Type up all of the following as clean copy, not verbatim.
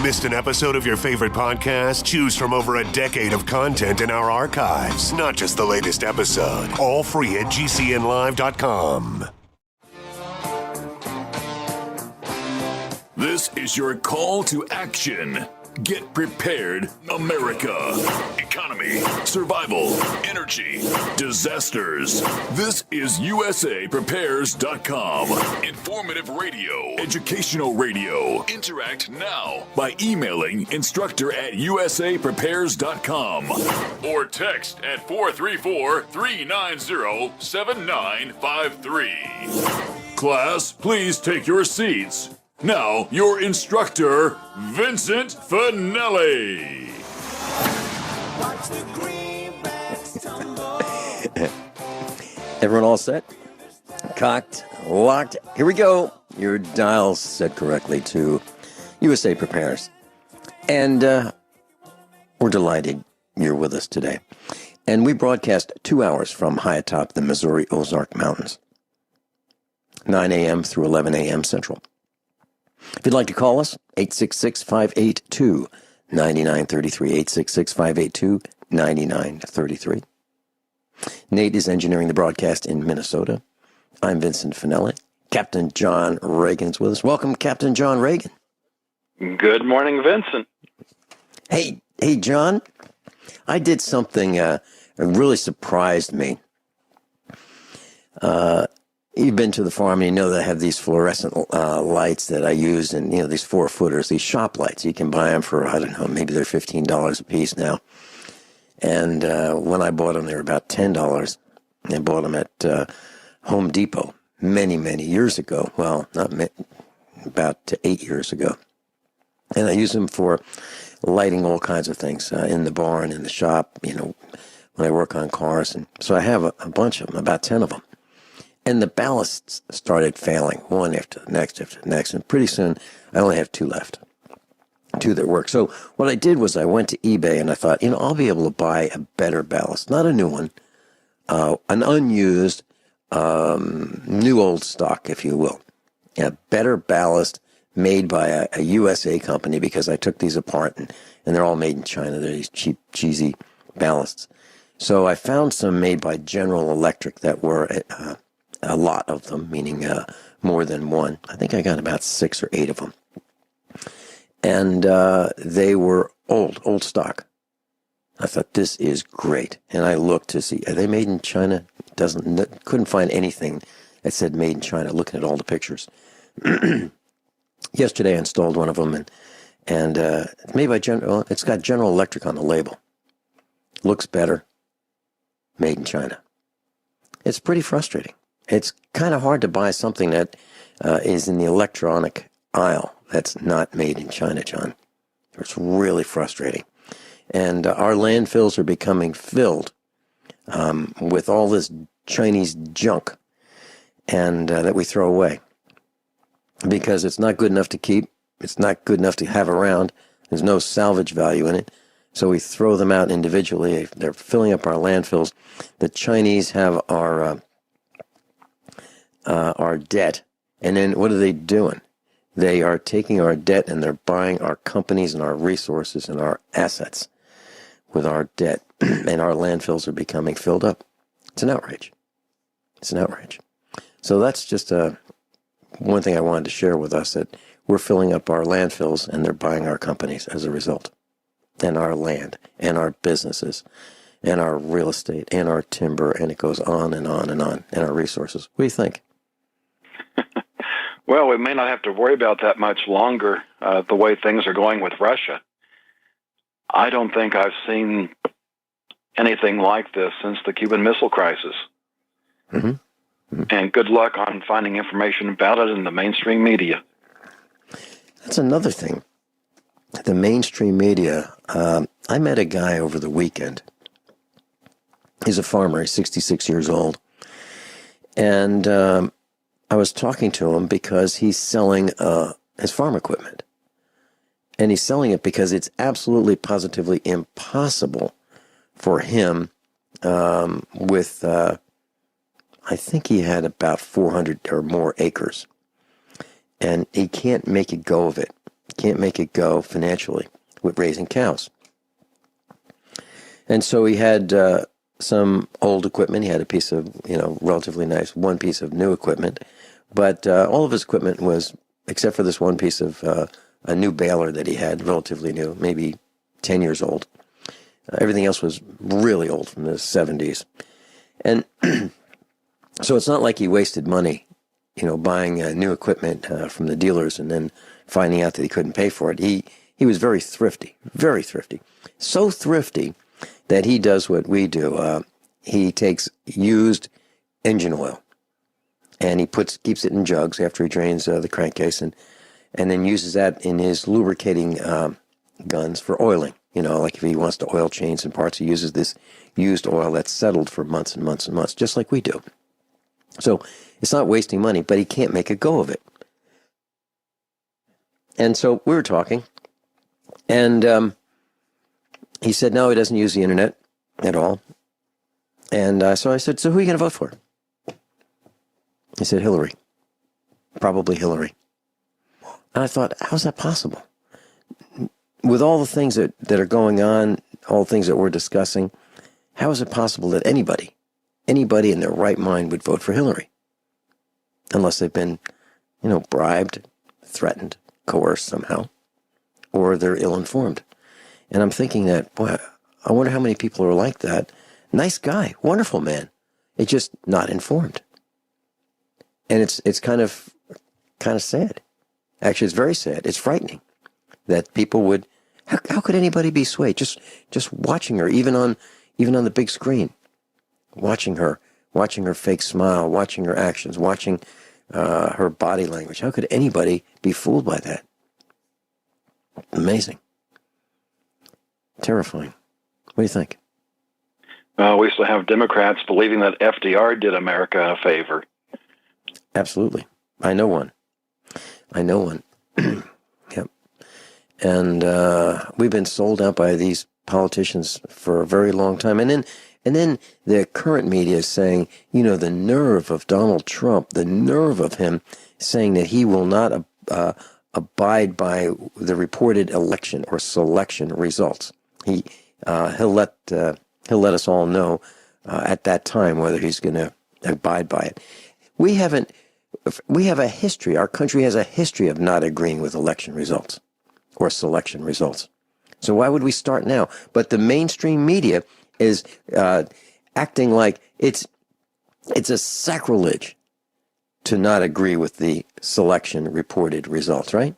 Missed an episode of your favorite podcast? Choose from over a decade of content in our archives, not just the latest episode. All free at GCNlive.com. This is your call to action. Get prepared, America. Economy, survival, energy, disasters. This is USAPrepares.com. Informative radio, educational radio. Interact now by emailing instructor@USAPrepares.com or text at 434-390-7953. Class, please take your seats. Now, your instructor, Vincent Finelli. Everyone all set? Cocked, locked. Here we go. Your dial's set correctly to USA Prepares. And we're delighted you're with us today. And we broadcast 2 hours from high atop the Missouri Ozark Mountains, 9 a.m. through 11 a.m. Central. If you'd like to call us, 866-582-9933, 866-582-9933. Nate is engineering the broadcast in Minnesota. I'm Vincent Finelli. Captain John Ragan's with us. Welcome, Captain John Ragan. Good morning, Vincent. Hey, John. I did something that really surprised me. You've been to the farm and you know that I have these fluorescent lights that I use, and these 4-footers, these shop lights. You can buy them for, I don't know, maybe they're $15 a piece now. And when I bought them, they were about $10. I bought them at Home Depot many, many years ago. Well, about 8 years ago. And I use them for lighting all kinds of things in the barn, in the shop, when I work on cars. And so I have a bunch of them, about 10 of them. And the ballasts started failing, one after the next after the next. And pretty soon, I only have 2 left, 2 that work. So what I did was I went to eBay and I thought, I'll be able to buy a better ballast, not a new one, an unused, new old stock, if you will. A better ballast made by a USA company, because I took these apart and they're all made in China. They're these cheap, cheesy ballasts. So I found some made by General Electric that were a lot of them, meaning more than one. I think I got about 6 or 8 of them. And they were old stock. I thought, this is great. And I looked to see, are they made in China? Couldn't find anything that said made in China, looking at all the pictures. Yesterday I installed one of them, and it's made by it's got General Electric on the label. Looks better. Made in China. It's pretty frustrating. It's kind of hard to buy something that is in the electronic aisle that's not made in China, John. It's really frustrating. And our landfills are becoming filled with all this Chinese junk and that we throw away because it's not good enough to keep. It's not good enough to have around. There's no salvage value in it. So we throw them out individually. They're filling up our landfills. The Chinese have our debt. And then what are they doing? They are taking our debt and they're buying our companies and our resources and our assets with our debt. And our landfills are becoming filled up. It's an outrage. It's an outrage. So that's just one thing I wanted to share with us, that we're filling up our landfills and they're buying our companies as a result. And our land and our businesses and our real estate and our timber, and it goes on and on and on, and our resources. What do you think? Well, we may not have to worry about that much longer, the way things are going with Russia. I don't think I've seen anything like this since the Cuban Missile Crisis. Mm-hmm. Mm-hmm. And good luck on finding information about it in the mainstream media. That's another thing. The mainstream media. I met a guy over the weekend. He's a farmer. He's 66 years old. And I was talking to him because he's selling his farm equipment. And he's selling it because it's absolutely positively impossible for him with, I think he had about 400 or more acres. And he can't make a go of it can't make it go financially with raising cows. And so he had some old equipment. He had a piece of, relatively nice, one piece of new equipment. But all of his equipment was, except for this one piece of a new baler that he had, relatively new, maybe 10 years old. Everything else was really old, from the 70s. And so it's not like he wasted money, buying new equipment from the dealers and then finding out that he couldn't pay for it. He was very thrifty, very thrifty. So thrifty that he does what we do. He takes used engine oil and he keeps it in jugs after he drains the crankcase, and then uses that in his lubricating guns for oiling. Like if he wants to oil chains and parts, he uses this used oil that's settled for months and months and months, just like we do. So it's not wasting money, but he can't make a go of it. And so we were talking, and he said, no, he doesn't use the internet at all. And so I said, so who are you going to vote for? He said, Hillary. Probably Hillary. And I thought, how's that possible? With all the things that are going on, all the things that we're discussing, how is it possible that anybody in their right mind would vote for Hillary? Unless they've been, bribed, threatened, coerced somehow, or they're ill-informed. And I'm thinking that, boy, I wonder how many people are like that. Nice guy, wonderful man. It's just not informed. And it's kind of sad. Actually, it's very sad. It's frightening that people would. How could anybody be swayed? Just watching her, even on the big screen, watching her fake smile, watching her actions, watching her body language. How could anybody be fooled by that? Amazing. Terrifying. What do you think? We used to have Democrats believing that FDR did America a favor. Absolutely. I know one. Yep. And we've been sold out by these politicians for a very long time. And then the current media is saying, the nerve of Donald Trump, the nerve of him saying that he will not abide by the reported election or selection results. He'll let us all know at that time whether he's going to abide by it. We have a history. Our country has a history of not agreeing with election results or selection results. So why would we start now? But the mainstream media is acting like it's a sacrilege to not agree with the selection reported results, right?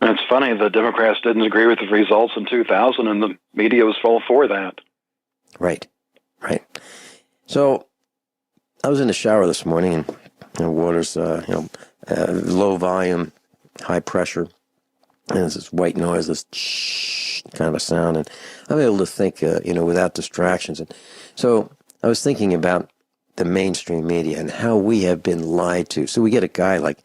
It's funny, the Democrats didn't agree with the results in 2000, and the media was full for that. Right. So I was in the shower this morning, and the water's, low volume, high pressure, and there's this white noise, this shh kind of a sound, and I'm able to think, without distractions. And so I was thinking about the mainstream media and how we have been lied to. So we get a guy like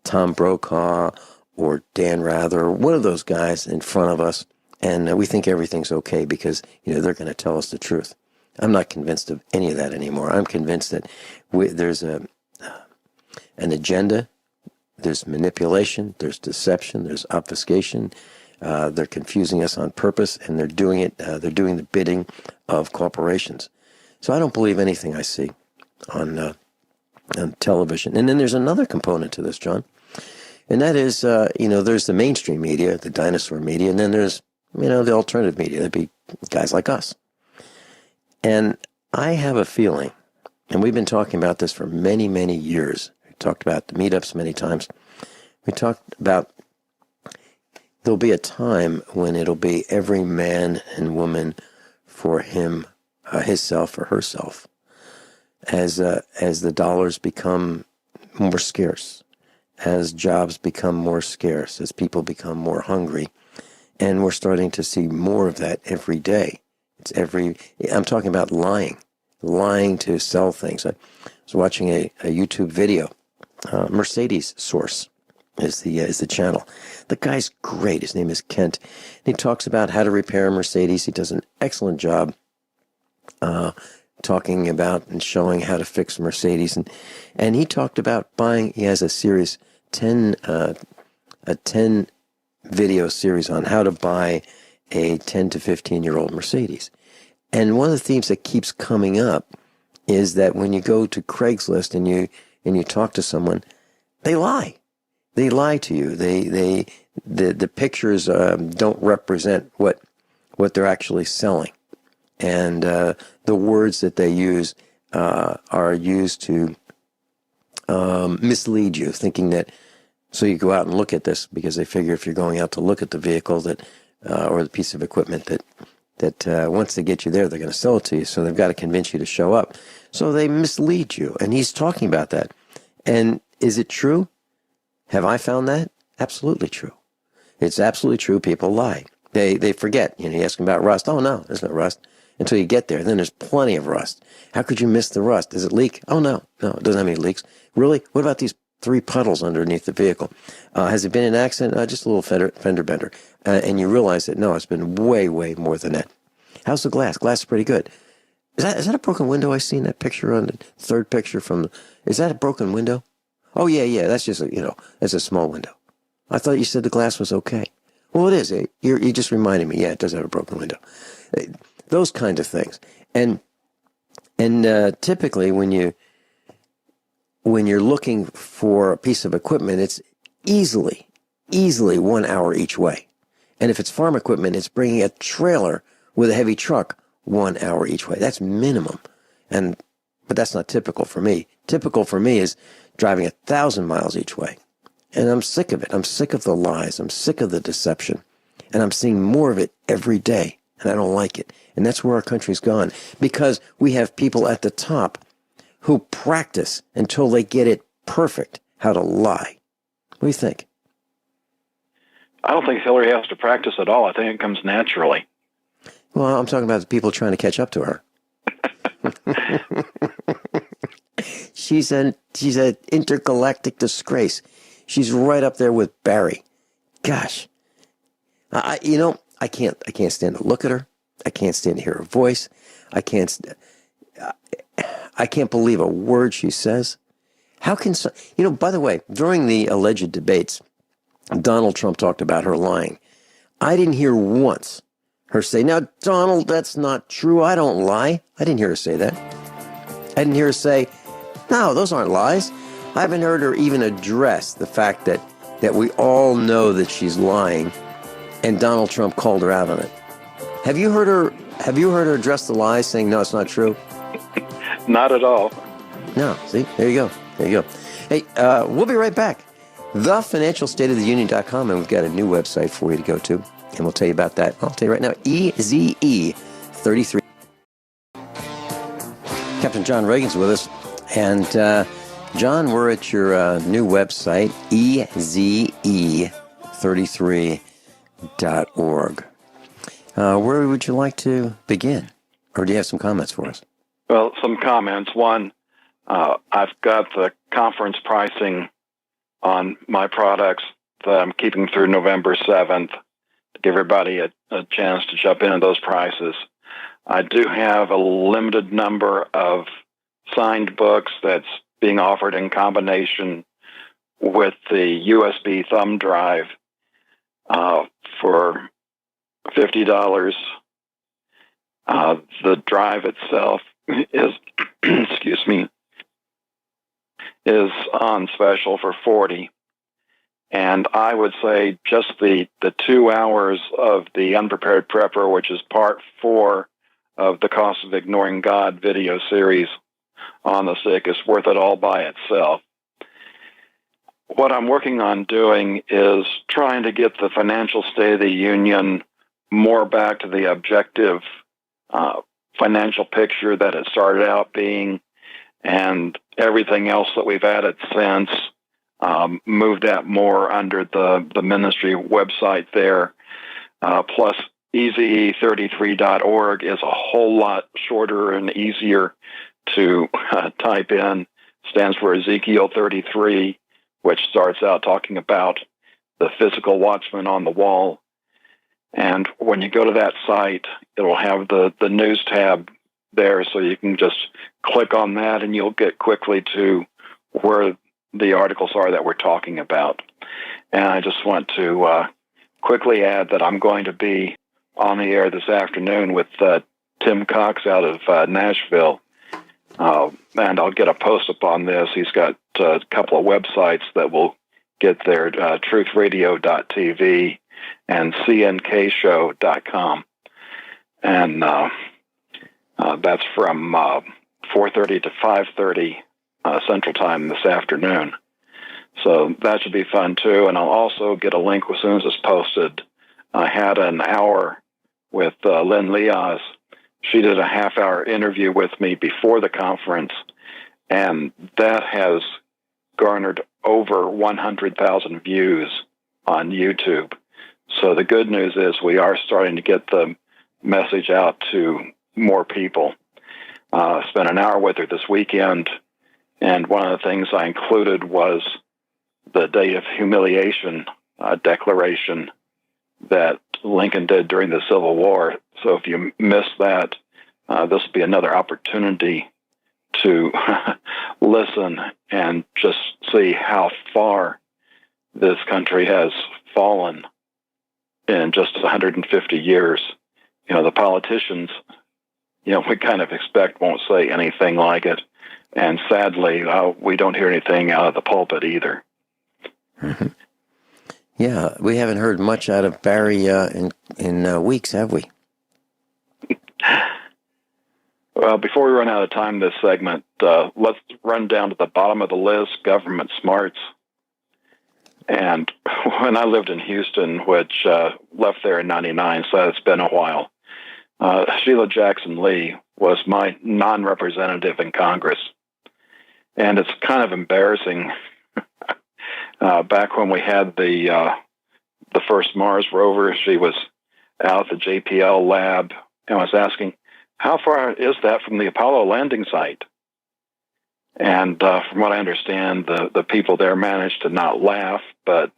Tom Brokaw or Dan Rather, or one of those guys in front of us, and we think everything's okay because, they're going to tell us the truth. I'm not convinced of any of that anymore. I'm convinced that there's an agenda, there's manipulation, there's deception, there's obfuscation. They're confusing us on purpose, and they're doing it. They're doing the bidding of corporations. So I don't believe anything I see on television. And then there's another component to this, John, and that is, there's the mainstream media, the dinosaur media, and then there's, the alternative media. That'd be guys like us. And I have a feeling, and we've been talking about this for many, many years. We talked about the meetups many times. We talked about there'll be a time when it'll be every man and woman for him, himself or herself, as the dollars become more scarce, as jobs become more scarce, as people become more hungry. And we're starting to see more of that every day. I'm talking about lying to sell things. I was watching a YouTube video. Mercedes Source is the channel. The guy's great. His name is Kent. And he talks about how to repair a Mercedes. He does an excellent job talking about and showing how to fix Mercedes. And he talked about he has a series, 10 a 10 video series on how to buy a 10 to 15-year-old Mercedes. And one of the themes that keeps coming up is that when you go to Craigslist and you talk to someone, they lie. They lie to you. The pictures don't represent what they're actually selling, and the words that they use are used to mislead you, thinking that. So you go out and look at this because they figure if you're going out to look at the vehicle that or the piece of equipment that once they get you there, they're going to sell it to you. So they've got to convince you to show up. So they mislead you, and he's talking about that. And is it true? Have I found that? Absolutely true. It's absolutely true. People lie. They forget. You ask them about rust. Oh, no, there's no rust. Until you get there. Then there's plenty of rust. How could you miss the rust? Does it leak? Oh, no, it doesn't have any leaks. Really? What about these 3 puddles underneath the vehicle? Has it been an accident? Just a little fender bender. And you realize that, no, it's been way, way more than that. How's the glass? Glass is pretty good. Is that a broken window I see in that picture on the third picture is that a broken window? Oh, yeah, that's just that's a small window. I thought you said the glass was okay. Well, it is. You just reminded me. Yeah, it does have a broken window. Those kind of things. And typically when you're looking for a piece of equipment, it's easily 1 hour each way. And if it's farm equipment, it's bringing a trailer with a heavy truck 1 hour each way. That's minimum. But that's not typical for me. Typical for me is driving 1,000 miles each way. And I'm sick of it. I'm sick of the lies. I'm sick of the deception. And I'm seeing more of it every day. And I don't like it. And that's where our country's gone. Because we have people at the top who practice until they get it perfect how to lie. What do you think? I don't think Hillary has to practice at all. I think it comes naturally. Well, I'm talking about the people trying to catch up to her. She's an intergalactic disgrace. She's right up there with Barry. Gosh, I can't stand to look at her. I can't stand to hear her voice. I can't believe a word she says. How can by the way, during the alleged debates, Donald Trump talked about her lying. I didn't hear once her say, "Now, Donald, that's not true. I don't lie." I didn't hear her say that. I didn't hear her say, "No, those aren't lies." I haven't heard her even address the fact that we all know that she's lying, and Donald Trump called her out on it. Have you heard her address the lies, saying, "No, it's not true"? Not at all. No. See, there you go. Hey, we'll be right back. TheFinancialStateOfTheUnion.com, and we've got a new website for you to go to, and we'll tell you about that. I'll tell you right now, EZE33. Captain John Ragan's with us, and John, we're at your new website, EZE33.org. Where would you like to begin? Or do you have some comments for us? Well, some comments. One, I've got the conference pricing on my products that I'm keeping through November 7th to give everybody a chance to jump into those prices. I do have a limited number of signed books that's being offered in combination with the USB thumb drive for $50. The drive itself is, is on special for $40. And I would say just the 2 hours of the Unprepared Prepper, which is part 4 of the Cost of Ignoring God video series on the sick, is worth it all by itself. What I'm working on doing is trying to get the financial State of the Union more back to the objective financial picture that it started out being, and everything else that we've added since, moved that more under the ministry website there. Plus, EZE33.org is a whole lot shorter and easier to type in. Stands for Ezekiel 33, which starts out talking about the physical watchman on the wall. And when you go to that site, it'll have the news tab there, so you can just click on that and you'll get quickly to where the articles are that we're talking about. And I just want to quickly add that I'm going to be on the air this afternoon with Tim Cox out of Nashville. And I'll get a post up on this. He's got a couple of websites that will get there, truthradio.tv and cnkshow.com. And that's from 4:30 to 5:30 Central Time this afternoon. So that should be fun, too. And I'll also get a link as soon as it's posted. I had an hour with Lynn Leoz. She did a half-hour interview with me before the conference, and that has garnered over 100,000 views on YouTube. So the good news is we are starting to get the message out to more people. I spent an hour with her this weekend, and one of the things I included was the Day of Humiliation declaration that Lincoln did during the Civil War. So if you missed that, this will be another opportunity to listen and just see how far this country has fallen in just 150 years. You know, the politicians, you know, we kind of expect won't say anything like it. And sadly, we don't hear anything out of the pulpit either. Mm-hmm. Yeah, we haven't heard much out of Barry in weeks, have we? Well, before we run out of time this segment, let's run down to the bottom of the list, government smarts. And when I lived in Houston, which left there in 99, so it's been a while, Sheila Jackson Lee was my non-representative in Congress. And it's kind of embarrassing. Back when we had the first Mars rover, she was out at the JPL lab and was asking, how far is that from the Apollo landing site? And from what I understand, the people there managed to not laugh, but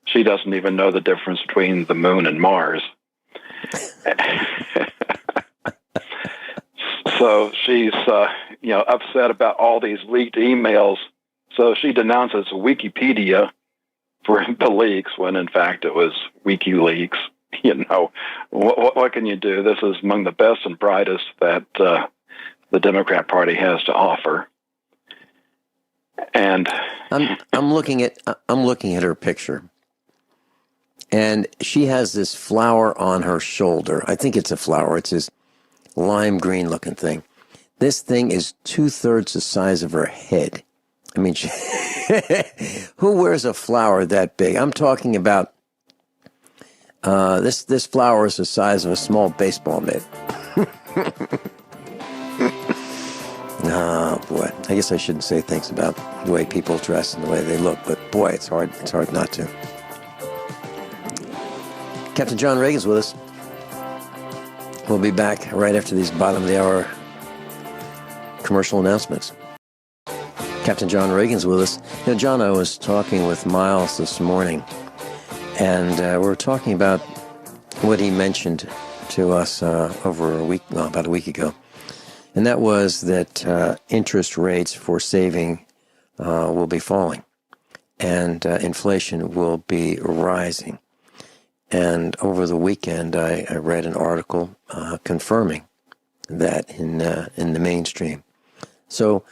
she doesn't even know the difference between the moon and Mars. So she's upset about all these leaked emails. So she denounces Wikipedia for the leaks when, in fact, it was WikiLeaks. You know, what can you do? This is among the best and brightest that the Democrat Party has to offer. And I'm looking at her picture, and she has this flower on her shoulder. I think it's a flower. It's this lime green looking thing. This thing is 2/3 the size of her head. I mean, who wears a flower that big? I'm talking about this flower is the size of a small baseball mitt. Oh, boy. I guess I shouldn't say things about the way people dress and the way they look, but boy, it's hard not to. Captain John Ragan's with us. We'll be back right after these bottom of the hour commercial announcements. Captain John Ragan's with us. You know, John, I was talking with Miles this morning, and we were talking about what he mentioned to us about a week ago. And that was that interest rates for saving will be falling, and inflation will be rising. And over the weekend, I read an article confirming that in the mainstream. So,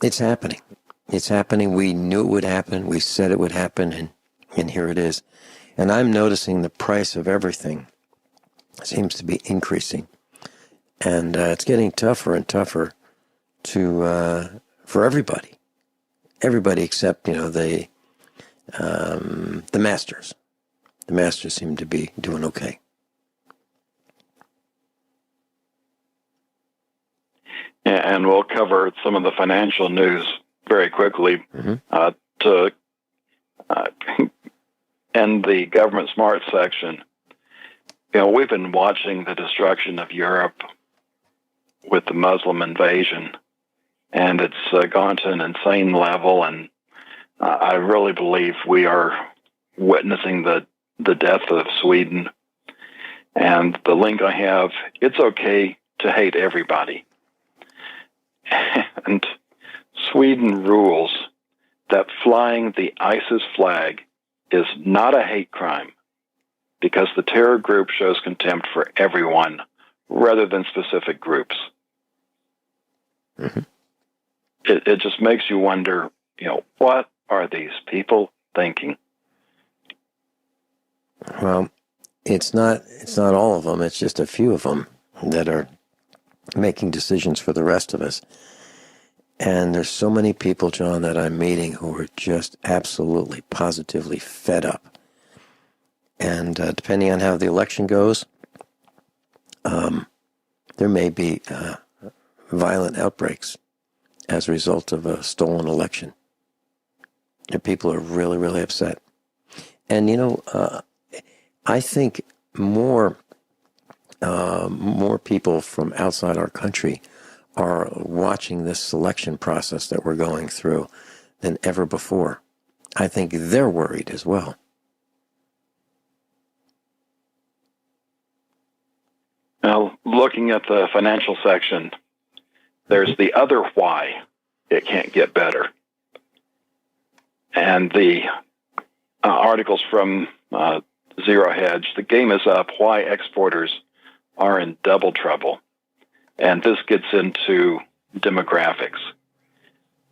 it's happening. It's happening. We knew it would happen. We said it would happen, and here it is. And I'm noticing the price of everything seems to be increasing, and it's getting tougher and tougher for everybody except the masters. The masters seem to be doing okay. Yeah, and we'll cover some of the financial news very quickly. Mm-hmm. To end the government smart section. You know, we've been watching the destruction of Europe with the Muslim invasion, and it's gone to an insane level, and I really believe we are witnessing the death of Sweden. And the link I have, it's okay to hate everybody. And Sweden rules that flying the ISIS flag is not a hate crime because the terror group shows contempt for everyone rather than specific groups. Mm-hmm. It just makes you wonder, what are these people thinking? Well, it's not all of them. It's just a few of them that are making decisions for the rest of us. And there's so many people, John, that I'm meeting who are just absolutely, positively fed up. And depending on how the election goes, there may be violent outbreaks as a result of a stolen election. And people are really, really upset. And, I think more people from outside our country are watching this selection process that we're going through than ever before. I think they're worried as well. Now, looking at the financial section, there's the other why it can't get better. And the articles from Zero Hedge, the game is up, why exporters are in double trouble. And this gets into demographics.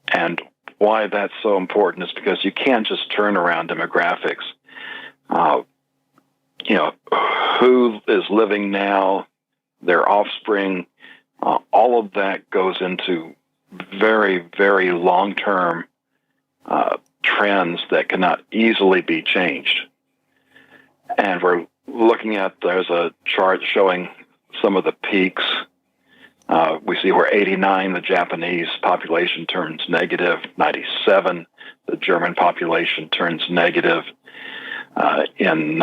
And why that's so important is because you can't just turn around demographics. Who is living now, their offspring, all of that goes into very, very long-term trends that cannot easily be changed. And we're looking at, there's a chart showing some of the peaks. We see where 89, the Japanese population turns negative. 97, the German population turns negative. In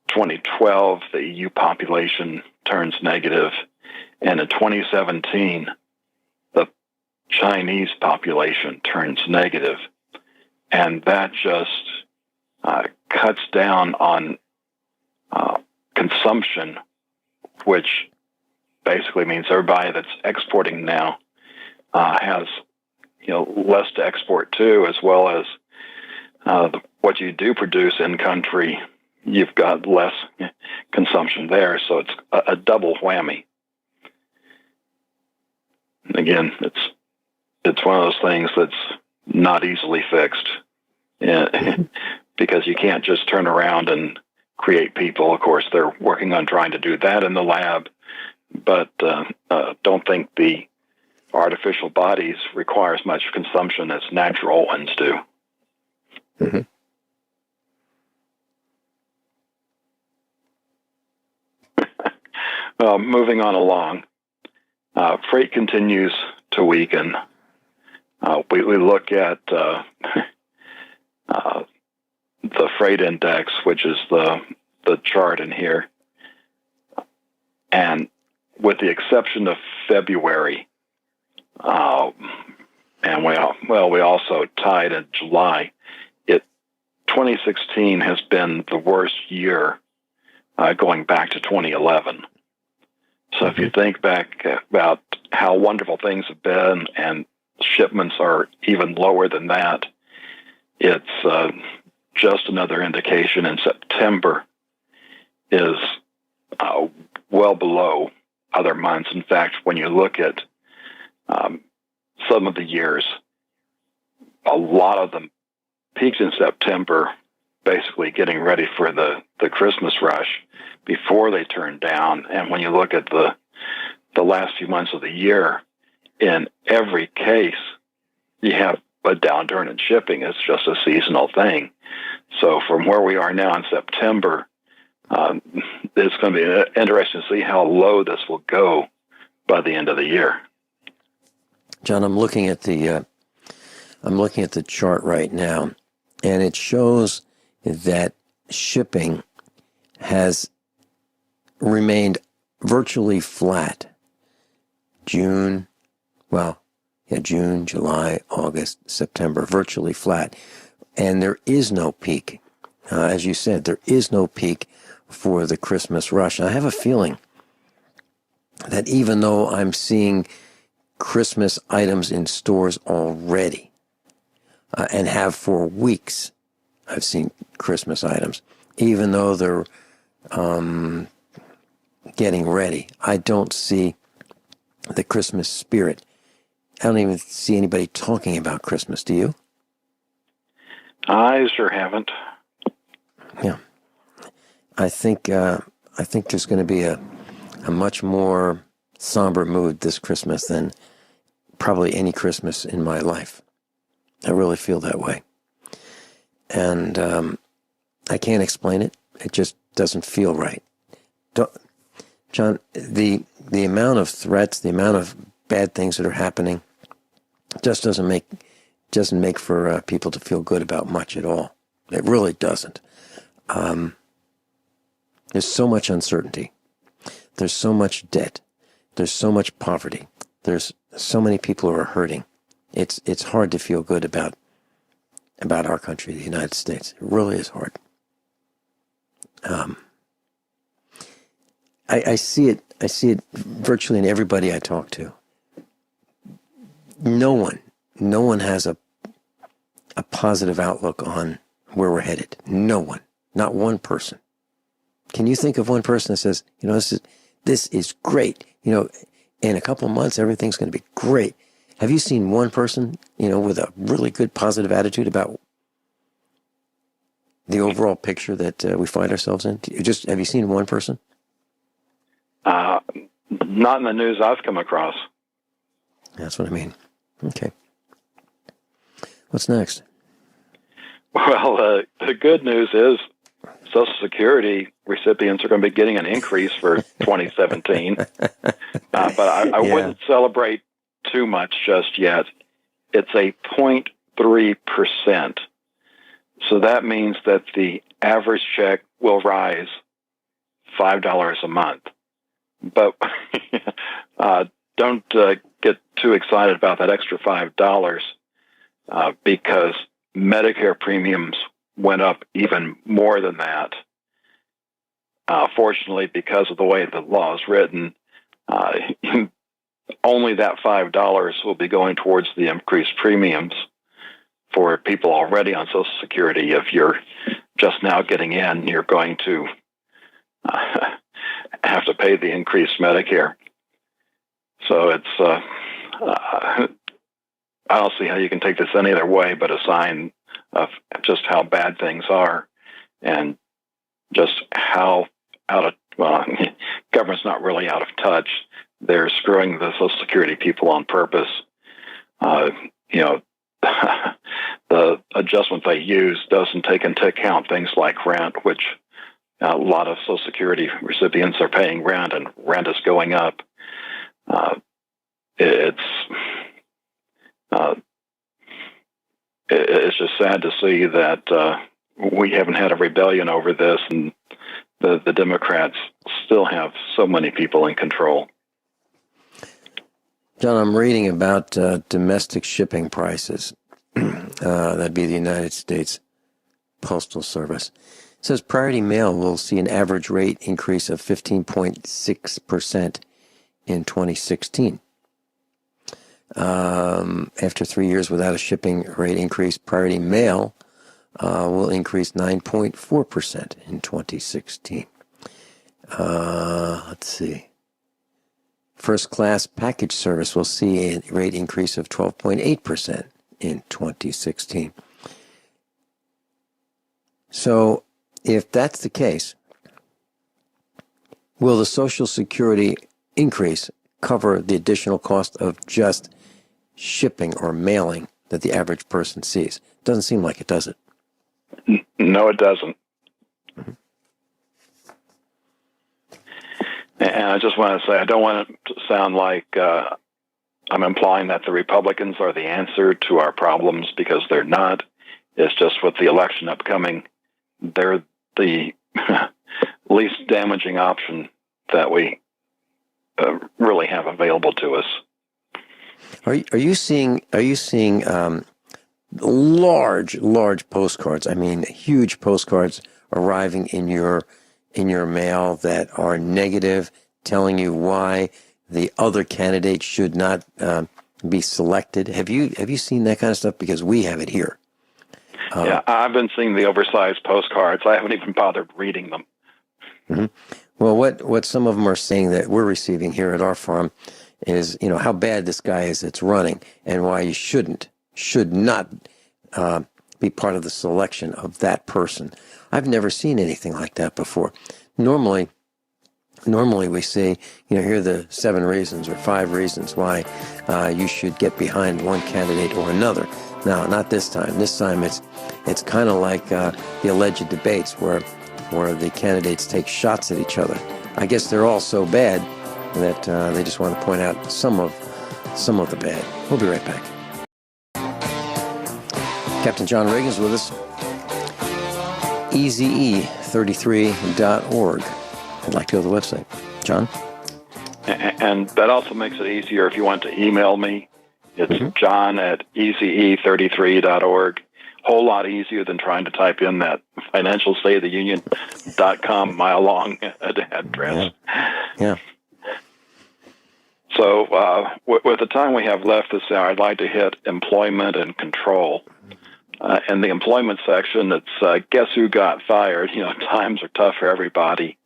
2012, the EU population turns negative. And in 2017, the Chinese population turns negative. And that just cuts down on consumption, which basically means everybody that's exporting now has less to export to, as well as what you do produce in country, you've got less consumption there. So it's a double whammy. And again, it's one of those things that's not easily fixed because you can't just turn around and create people. Of course, they're working on trying to do that in the lab, but don't think the artificial bodies require as much consumption as natural ones do. Mm-hmm. Well, moving on along, freight continues to weaken. We look at the freight index, which is the chart in here, and with the exception of February, and we also tied in July. 2016 has been the worst year going back to 2011. So if you think back about how wonderful things have been, and shipments are even lower than that, it's just another indication. In September is well below other months. In fact, when you look at some of the years, a lot of them peaked in September, basically getting ready for the Christmas rush before they turned down. And when you look at the last few months of the year, in every case, you have a downturn in shipping. It's just a seasonal thing. So from where we are now in September, it's going to be interesting to see how low this will go by the end of the year. John, I'm looking at the chart right now, and it shows that shipping has remained virtually flat. June, July, August, September, virtually flat. And there is no peak. As you said, there is no peak for the Christmas rush. I have a feeling that even though I'm seeing Christmas items in stores already, and have for weeks. I've seen Christmas items, even though they're getting ready. I don't see the Christmas spirit. I don't even see anybody talking about Christmas. Do you? I sure haven't. Yeah. I think there's going to be a much more somber mood this Christmas than probably any Christmas in my life. I really feel that way. And I can't explain it. It just doesn't feel right. John, the amount of threats, the amount of bad things that are happening just doesn't make for people to feel good about much at all. It really doesn't. There's so much uncertainty. There's so much debt. There's so much poverty. There's so many people who are hurting. It's hard to feel good about our country, the United States. It really is hard. I see it virtually in everybody I talk to. No one has a positive outlook on where we're headed. No one. Not one person. Can you think of one person that says, this is great. In a couple of months, everything's going to be great. Have you seen one person, with a really good positive attitude about the overall picture that we find ourselves in? Have you seen one person? Not in the news I've come across. That's what I mean. Okay. What's next? Well, the good news is Social Security recipients are going to be getting an increase for 2017. But I wouldn't celebrate too much just yet. It's a 0.3%. So that means that the average check will rise $5 a month. But don't get too excited about that extra $5 because Medicare premiums went up even more than that. Fortunately, because of the way the law is written, only that $5 will be going towards the increased premiums for people already on Social Security. If you're just now getting in, you're going to have to pay the increased Medicare. So it's I don't see how you can take this any other way but a sign of just how bad things are and just how government's not really out of touch. They're screwing the Social Security people on purpose. The adjustment they use doesn't take into account things like rent, which a lot of Social Security recipients are paying rent, and rent is going up. It's just sad to see that we haven't had a rebellion over this, and the Democrats still have so many people in control. John, I'm reading about domestic shipping prices. That'd be the United States Postal Service. It says Priority Mail will see an average rate increase of 15.6% in 2016. After 3 years without a shipping rate increase, Priority Mail will increase 9.4% in 2016. Let's see. First class package service will see a rate increase of 12.8% in 2016. So, if that's the case, will the Social Security increase cover the additional cost of just shipping or mailing that the average person sees? Doesn't seem like it, does it? No, it doesn't. Mm-hmm. And I just want to say, I don't want it to sound like I'm implying that the Republicans are the answer to our problems, because they're not. It's just with the election upcoming, they're the least damaging option that we really have available to us. Are you seeing large postcards? I mean, huge postcards arriving in your mail that are negative, telling you why the other candidate should not be selected. Have you seen that kind of stuff? Because we have it here. Yeah, I've been seeing the oversized postcards. I haven't even bothered reading them. Mm-hmm. Well, what some of them are saying that we're receiving here at our farm is, how bad this guy is that's running and why you should not be part of the selection of that person. I've never seen anything like that before. Normally we say, here are the 7 reasons or 5 reasons why you should get behind one candidate or another. No, not this time. This time it's kind of like the alleged debates where the candidates take shots at each other. I guess they're all so bad that they just want to point out some of the bad. We'll be right back. Captain John Ragan is with us. EZE33.org. I'd like to go to the website. John? And that also makes it easier if you want to email me. It's John at EZE33.org. Whole lot easier than trying to type in that financialstateoftheunion.com mile-long address. Yeah. So with the time we have left this hour, I'd like to hit employment and control. In the employment section, it's guess who got fired. Times are tough for everybody.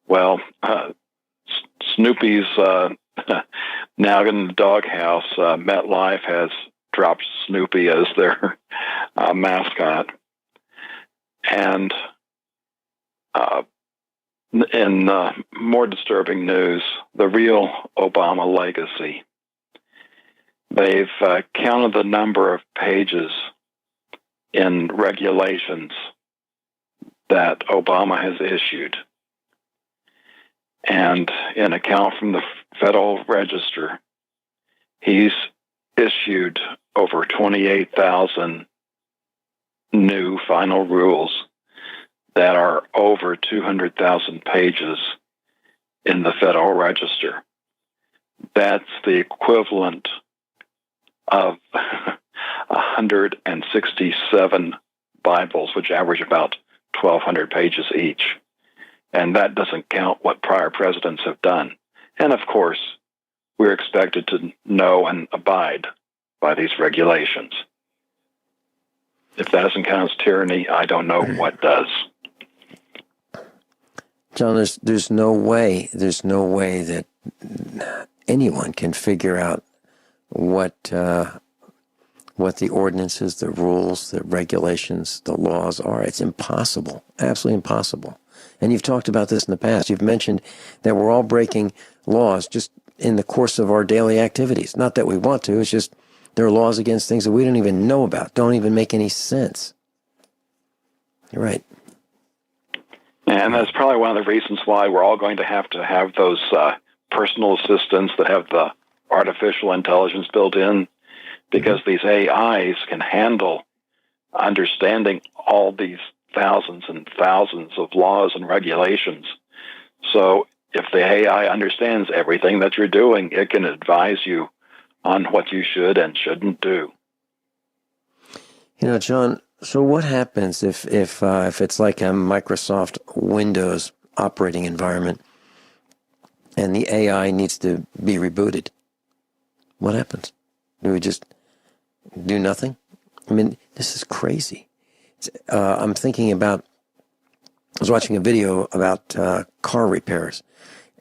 Well, Snoopy's now in the doghouse. MetLife has dropped Snoopy as their mascot. And in more disturbing news, the real Obama legacy. They've counted the number of pages in regulations that Obama has issued. And in a count from the Federal Register, he's issued over 28,000 new final rules that are over 200,000 pages in the Federal Register. That's the equivalent of 167 Bibles, which average about 1,200 pages each. And that doesn't count what prior presidents have done. And of course, we're expected to know and abide by these regulations. If that doesn't count as tyranny, I don't know what does. John, there's no way that anyone can figure out what the ordinances, the rules, the regulations, the laws are. It's impossible, absolutely impossible. And you've talked about this in the past. You've mentioned that we're all breaking laws just in the course of our daily activities. Not that we want to, it's just there are laws against things that we don't even know about, don't even make any sense. You're right. And that's probably one of the reasons why we're all going to have those personal assistants that have the artificial intelligence built in, because these AIs can handle understanding all these thousands and thousands of laws and regulations. So if the AI understands everything that you're doing, it can advise you on what you should and shouldn't do. John, so what happens if it's like a Microsoft Windows operating environment and the AI needs to be rebooted? What happens? Do we just do nothing? I mean, this is crazy. I'm thinking about, I was watching a video about car repairs,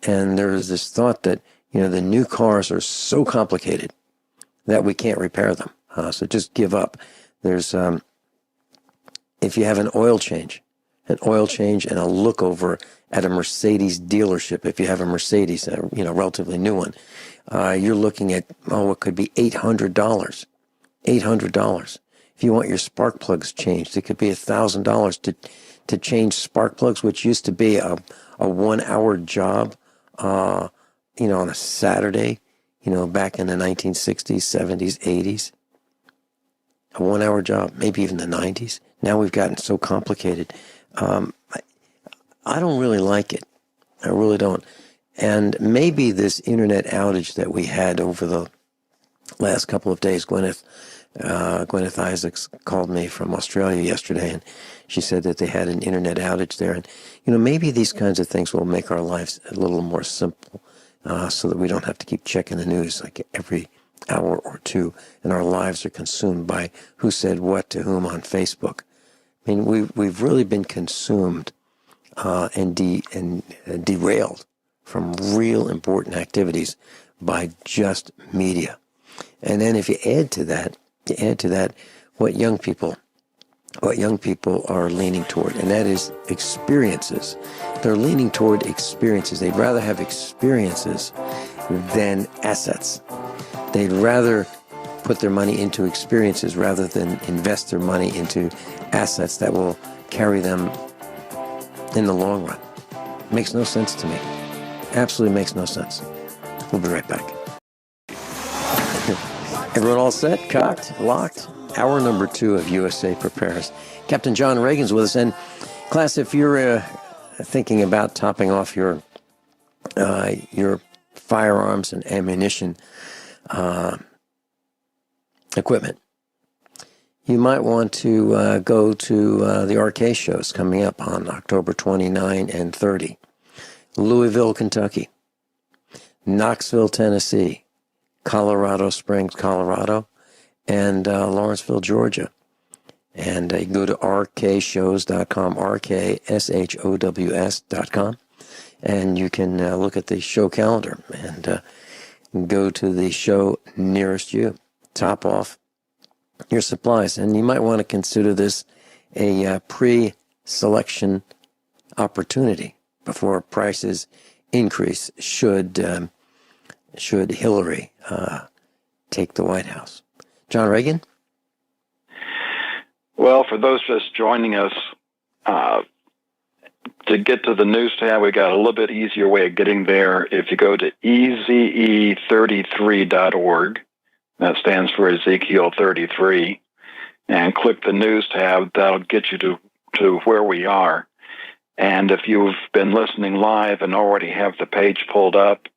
and there's this thought that, the new cars are so complicated that we can't repair them. So just give up. There's, if you have an oil change and a look over at a Mercedes dealership, if you have a Mercedes, a relatively new one, you're looking at, what could be $800. $800. If you want your spark plugs changed, it could be $1,000 to change spark plugs, which used to be a 1-hour job, on a Saturday, back in the 1960s, 70s, 80s. A 1-hour job, maybe even the 90s. Now we've gotten so complicated. I don't really like it. I really don't. And maybe this internet outage that we had over the last couple of days, Gwyneth Isaacs called me from Australia yesterday, and she said that they had an internet outage there. And, maybe these kinds of things will make our lives a little more simple, so that we don't have to keep checking the news like every hour or two, and our lives are consumed by who said what to whom on Facebook. I mean, we've really been consumed and derailed from real important activities by just media. And then if you add to that what young people are leaning toward, and that is experiences. They're leaning toward experiences. They'd rather have experiences than assets. They'd rather put their money into experiences rather than invest their money into assets that will carry them in the long run. Makes no sense to me. Absolutely makes no sense. We'll be right back. Everyone all set? Cocked? Locked? Hour number 2 of USA Prepares. Captain John Ragan's with us. And class, if you're thinking about topping off your firearms and ammunition equipment, you might want to go to the RK shows coming up on October 29 and 30. Louisville, Kentucky, Knoxville, Tennessee, Colorado Springs, Colorado, and Lawrenceville, Georgia. And you can go to rkshows.com, rkshows.com, and you can look at the show calendar and go to the show nearest you. Top off your supplies. And you might want to consider this a pre-selection opportunity before prices increase should Hillary take the White House. John Ragan? Well, for those just joining us, to get to the news tab, we got a little bit easier way of getting there. If you go to eze33.org, that stands for Ezekiel 33, and click the news tab, that'll get you to where we are. And if you've been listening live and already have the page pulled up,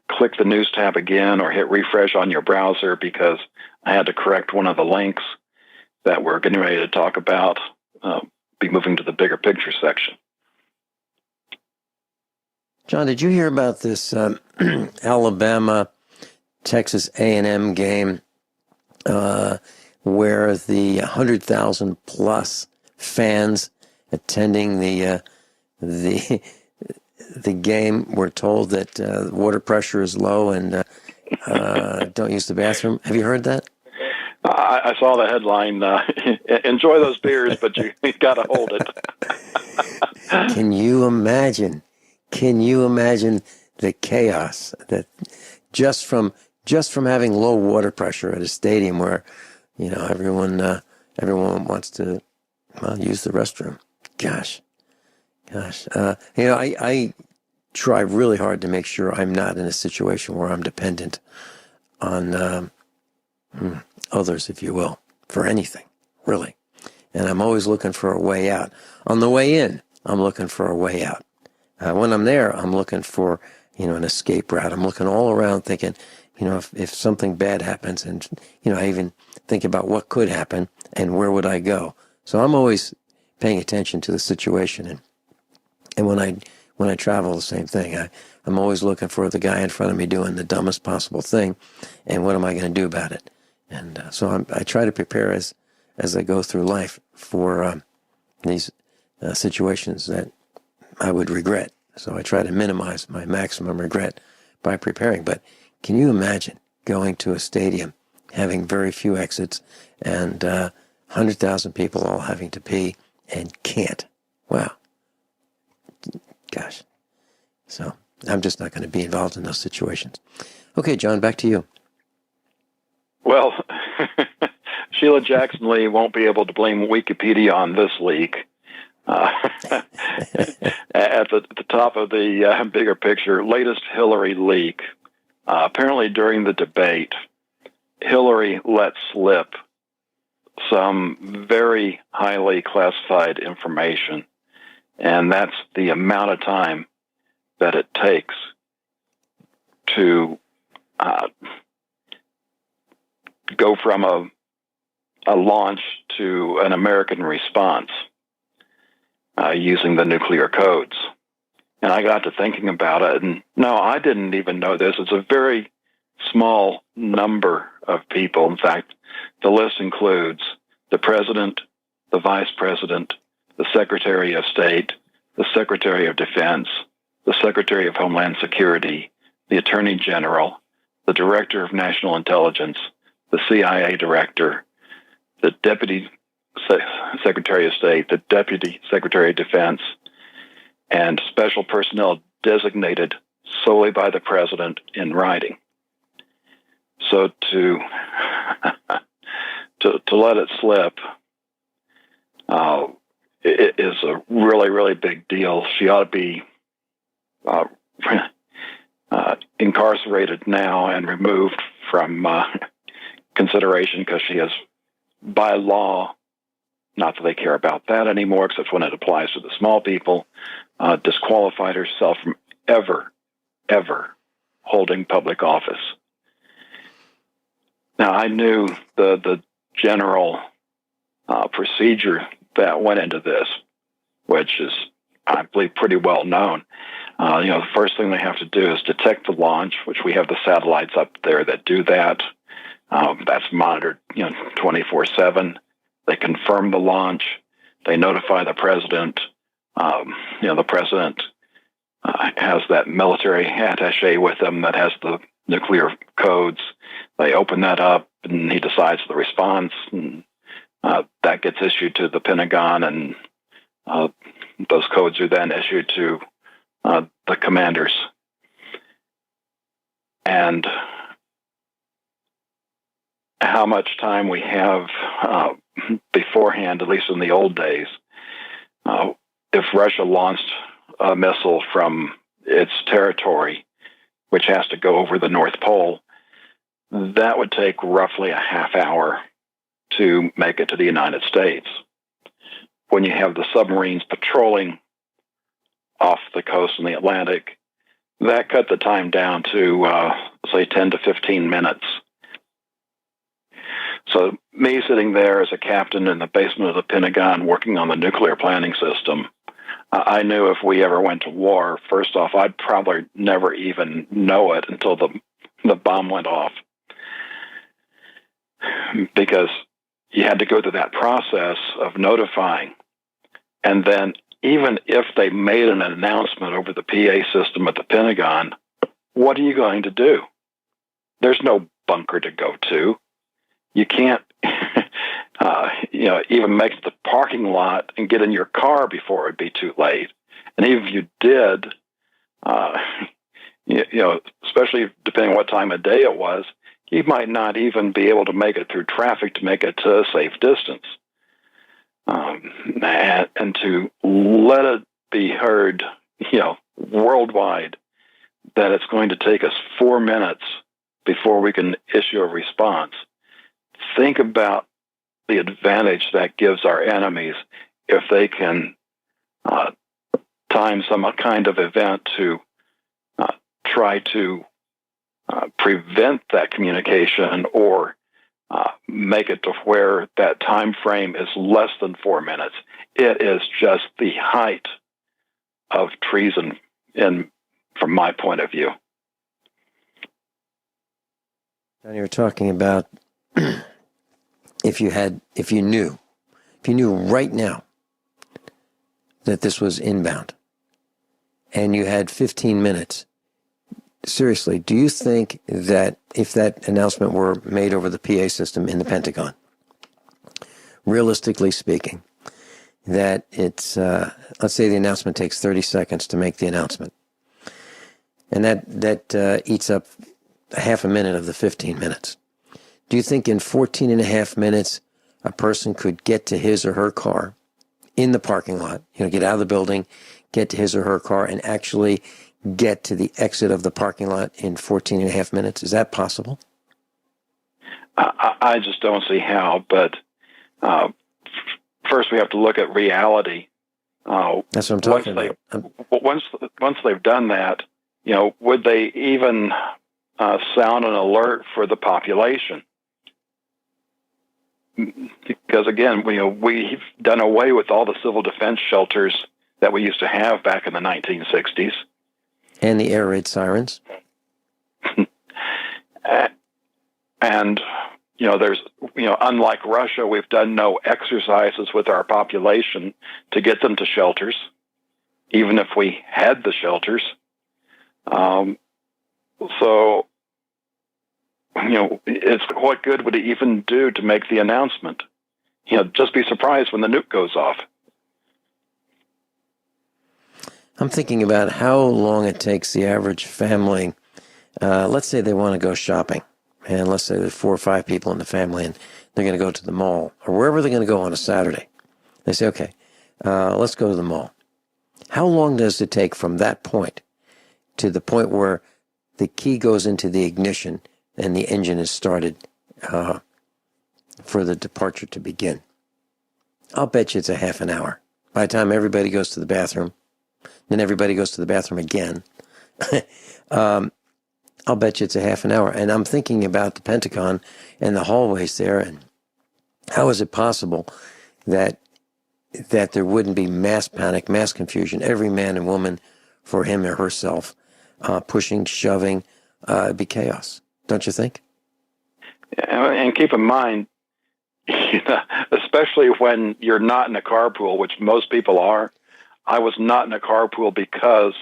click the news tab again or hit refresh on your browser, because I had to correct one of the links that we're getting ready to talk about. Be moving to the bigger picture section. John, did you hear about this Alabama-Texas A&M game where the 100,000 plus fans attending the game were told that water pressure is low and don't use the bathroom? Have you heard that? I saw the headline. Enjoy those beers, but you got to hold it. Can you imagine? Can you imagine the chaos that just from having low water pressure at a stadium where, you know, everyone wants to use the restroom? Gosh. You know, I try really hard to make sure I'm not in a situation where I'm dependent on others, if you will, for anything, really. And I'm always looking for a way out. On the way in, I'm looking for a way out. When I'm there, I'm looking for, you know, an escape route. I'm looking all around thinking, you know, if something bad happens, and, you know, I even think about what could happen and where would I go. So I'm always paying attention to the situation. And when I travel, the same thing. I'm always looking for the guy in front of me doing the dumbest possible thing, and what am I going to do about it? And so I try to prepare as I go through life for these situations that I would regret. So I try to minimize my maximum regret by preparing. But can you imagine going to a stadium, having very few exits, and 100,000 people all having to pee and can't? Wow. Gosh. So I'm just not going to be involved in those situations. Okay, John, back to you. Well, Sheila Jackson Lee won't be able to blame Wikipedia on this leak. At the top of the bigger picture, latest Hillary leak. Apparently during the debate, Hillary let slip some very highly classified information, and that's the amount of time that it takes to go from a launch to an American response using the nuclear codes. And I got to thinking about it, and no, I didn't even know this. It's a very small number of people. In fact, the list includes the President, the Vice President, the Secretary of State, the Secretary of Defense, the Secretary of Homeland Security, the Attorney General, the Director of National Intelligence, the CIA Director, the Deputy Secretary of State, the Deputy Secretary of Defense, and special personnel designated solely by the President in writing. So to let it slip, it is a really, really big deal. She ought to be incarcerated now and removed from consideration, because she is, by law, not that they care about that anymore, except when it applies to the small people, disqualified herself from ever holding public office. Now, I knew the general procedure that went into this, which is, I believe, pretty well known. The first thing they have to do is detect the launch, which we have the satellites up there that do that. That's monitored, 24/7. They confirm the launch. They notify the president. The president has that military attaché with him that has the nuclear codes. They open that up, and he decides the response, and that gets issued to the Pentagon, and those codes are then issued to the commanders. And how much time we have beforehand, at least in the old days, if Russia launched a missile from its territory, which has to go over the North Pole, that would take roughly a half hour to make it to the United States. When you have the submarines patrolling off the coast in the Atlantic, that cut the time down to, say, 10 to 15 minutes. So me sitting there as a captain in the basement of the Pentagon working on the nuclear planning system, I knew if we ever went to war, first off, I'd probably never even know it until the bomb went off. Because you had to go through that process of notifying. And then even if they made an announcement over the PA system at the Pentagon, what are you going to do? There's no bunker to go to. You can't, even make the parking lot and get in your car before it'd be too late. And even if you did, especially depending on what time of day it was, you might not even be able to make it through traffic to make it to a safe distance. And to let it be heard, worldwide, that it's going to take us 4 minutes before we can issue a response. Think about the advantage that gives our enemies if they can time some kind of event to try to prevent that communication, or make it to where that time frame is less than 4 minutes. It is just the height of treason from my point of view. And you were talking about if you knew right now that this was inbound and you had 15 minutes, seriously, do you think that if that announcement were made over the PA system in the Pentagon, realistically speaking, that it's, let's say the announcement takes 30 seconds to make the announcement, and that eats up a half a minute of the 15 minutes. Do you think in 14 and a half minutes a person could get to his or her car in the parking lot, get out of the building, get to his or her car, and actually get to the exit of the parking lot in 14 and a half minutes? Is that possible? I just don't see how, but first we have to look at reality. That's what I'm talking about. Once they've done that, would they even sound an alert for the population? Because again, we've done away with all the civil defense shelters that we used to have back in the 1960s. And the air raid sirens. And, there's, unlike Russia, we've done no exercises with our population to get them to shelters, even if we had the shelters. So, it's what good would it even do to make the announcement? Just be surprised when the nuke goes off. I'm thinking about how long it takes the average family. Let's say they want to go shopping, and let's say there's 4 or 5 people in the family, and they're going to go to the mall or wherever they're going to go on a Saturday. They say, okay, let's go to the mall. How long does it take from that point to the point where the key goes into the ignition and the engine is started for the departure to begin? I'll bet you it's a half an hour. By the time everybody goes to the bathroom, then everybody goes to the bathroom again. I'll bet you it's a half an hour. And I'm thinking about the Pentagon and the hallways there, and how is it possible that there wouldn't be mass panic, mass confusion, every man and woman for him or herself, pushing, shoving, it'd be chaos, don't you think? And keep in mind, especially when you're not in a carpool, which most people are. I was not in a carpool because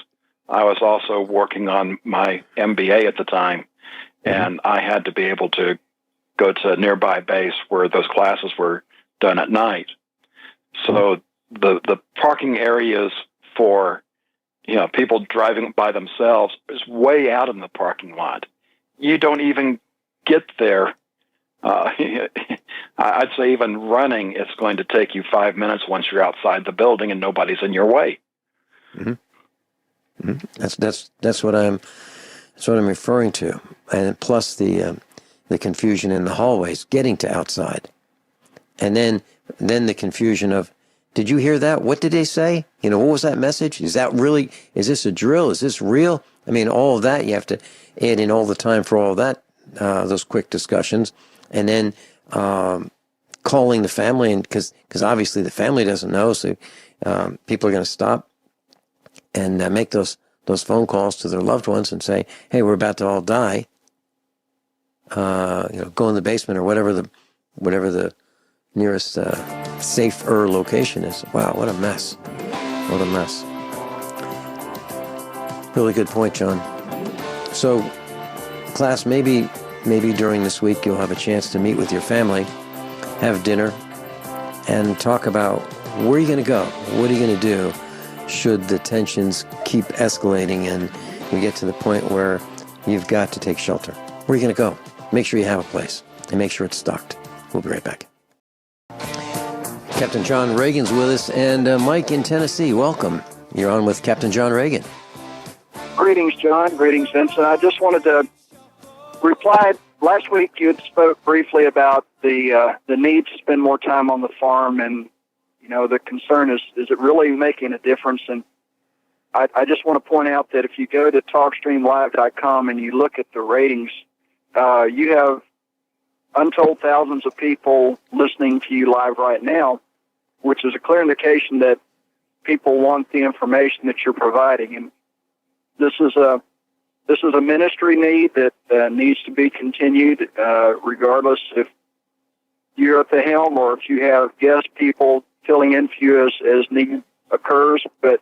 I was also working on my MBA at the time, and I had to be able to go to a nearby base where those classes were done at night. So the parking areas for people driving by themselves is way out in the parking lot. You don't even get there. I'd say even running, it's going to take you 5 minutes once you're outside the building and nobody's in your way. Mm-hmm. Mm-hmm. That's what I'm referring to, and plus the confusion in the hallways getting to outside, and then the confusion of, did you hear that? What did they say? What was that message? Is this a drill? Is this real? I mean, all of that, you have to add in all the time for all of that, those quick discussions, and then calling the family, and because obviously the family doesn't know, so people are going to stop and make those phone calls to their loved ones and say, hey, we're about to all die. Go in the basement or whatever the nearest safer location is. Wow, what a mess. What a mess. Really good point, John. So, class, maybe during this week you'll have a chance to meet with your family, have dinner, and talk about where are you going to go? What are you going to do should the tensions keep escalating and we get to the point where you've got to take shelter? Where are you going to go? Make sure you have a place and make sure it's stocked. We'll be right back. Captain John Ragan's with us, and Mike in Tennessee, welcome. You're on with Captain John Ragan. Greetings, John. Greetings, Vincent. I just wanted to reply. Last week you had spoke briefly about the need to spend more time on the farm, and the concern is it really making a difference? And I just want to point out that if you go to TalkStreamLive.com and you look at the ratings, you have untold thousands of people listening to you live right now, which is a clear indication that people want the information that you're providing. And this is a ministry need that needs to be continued, regardless if you're at the helm or if you have guest people filling in for you as need occurs. But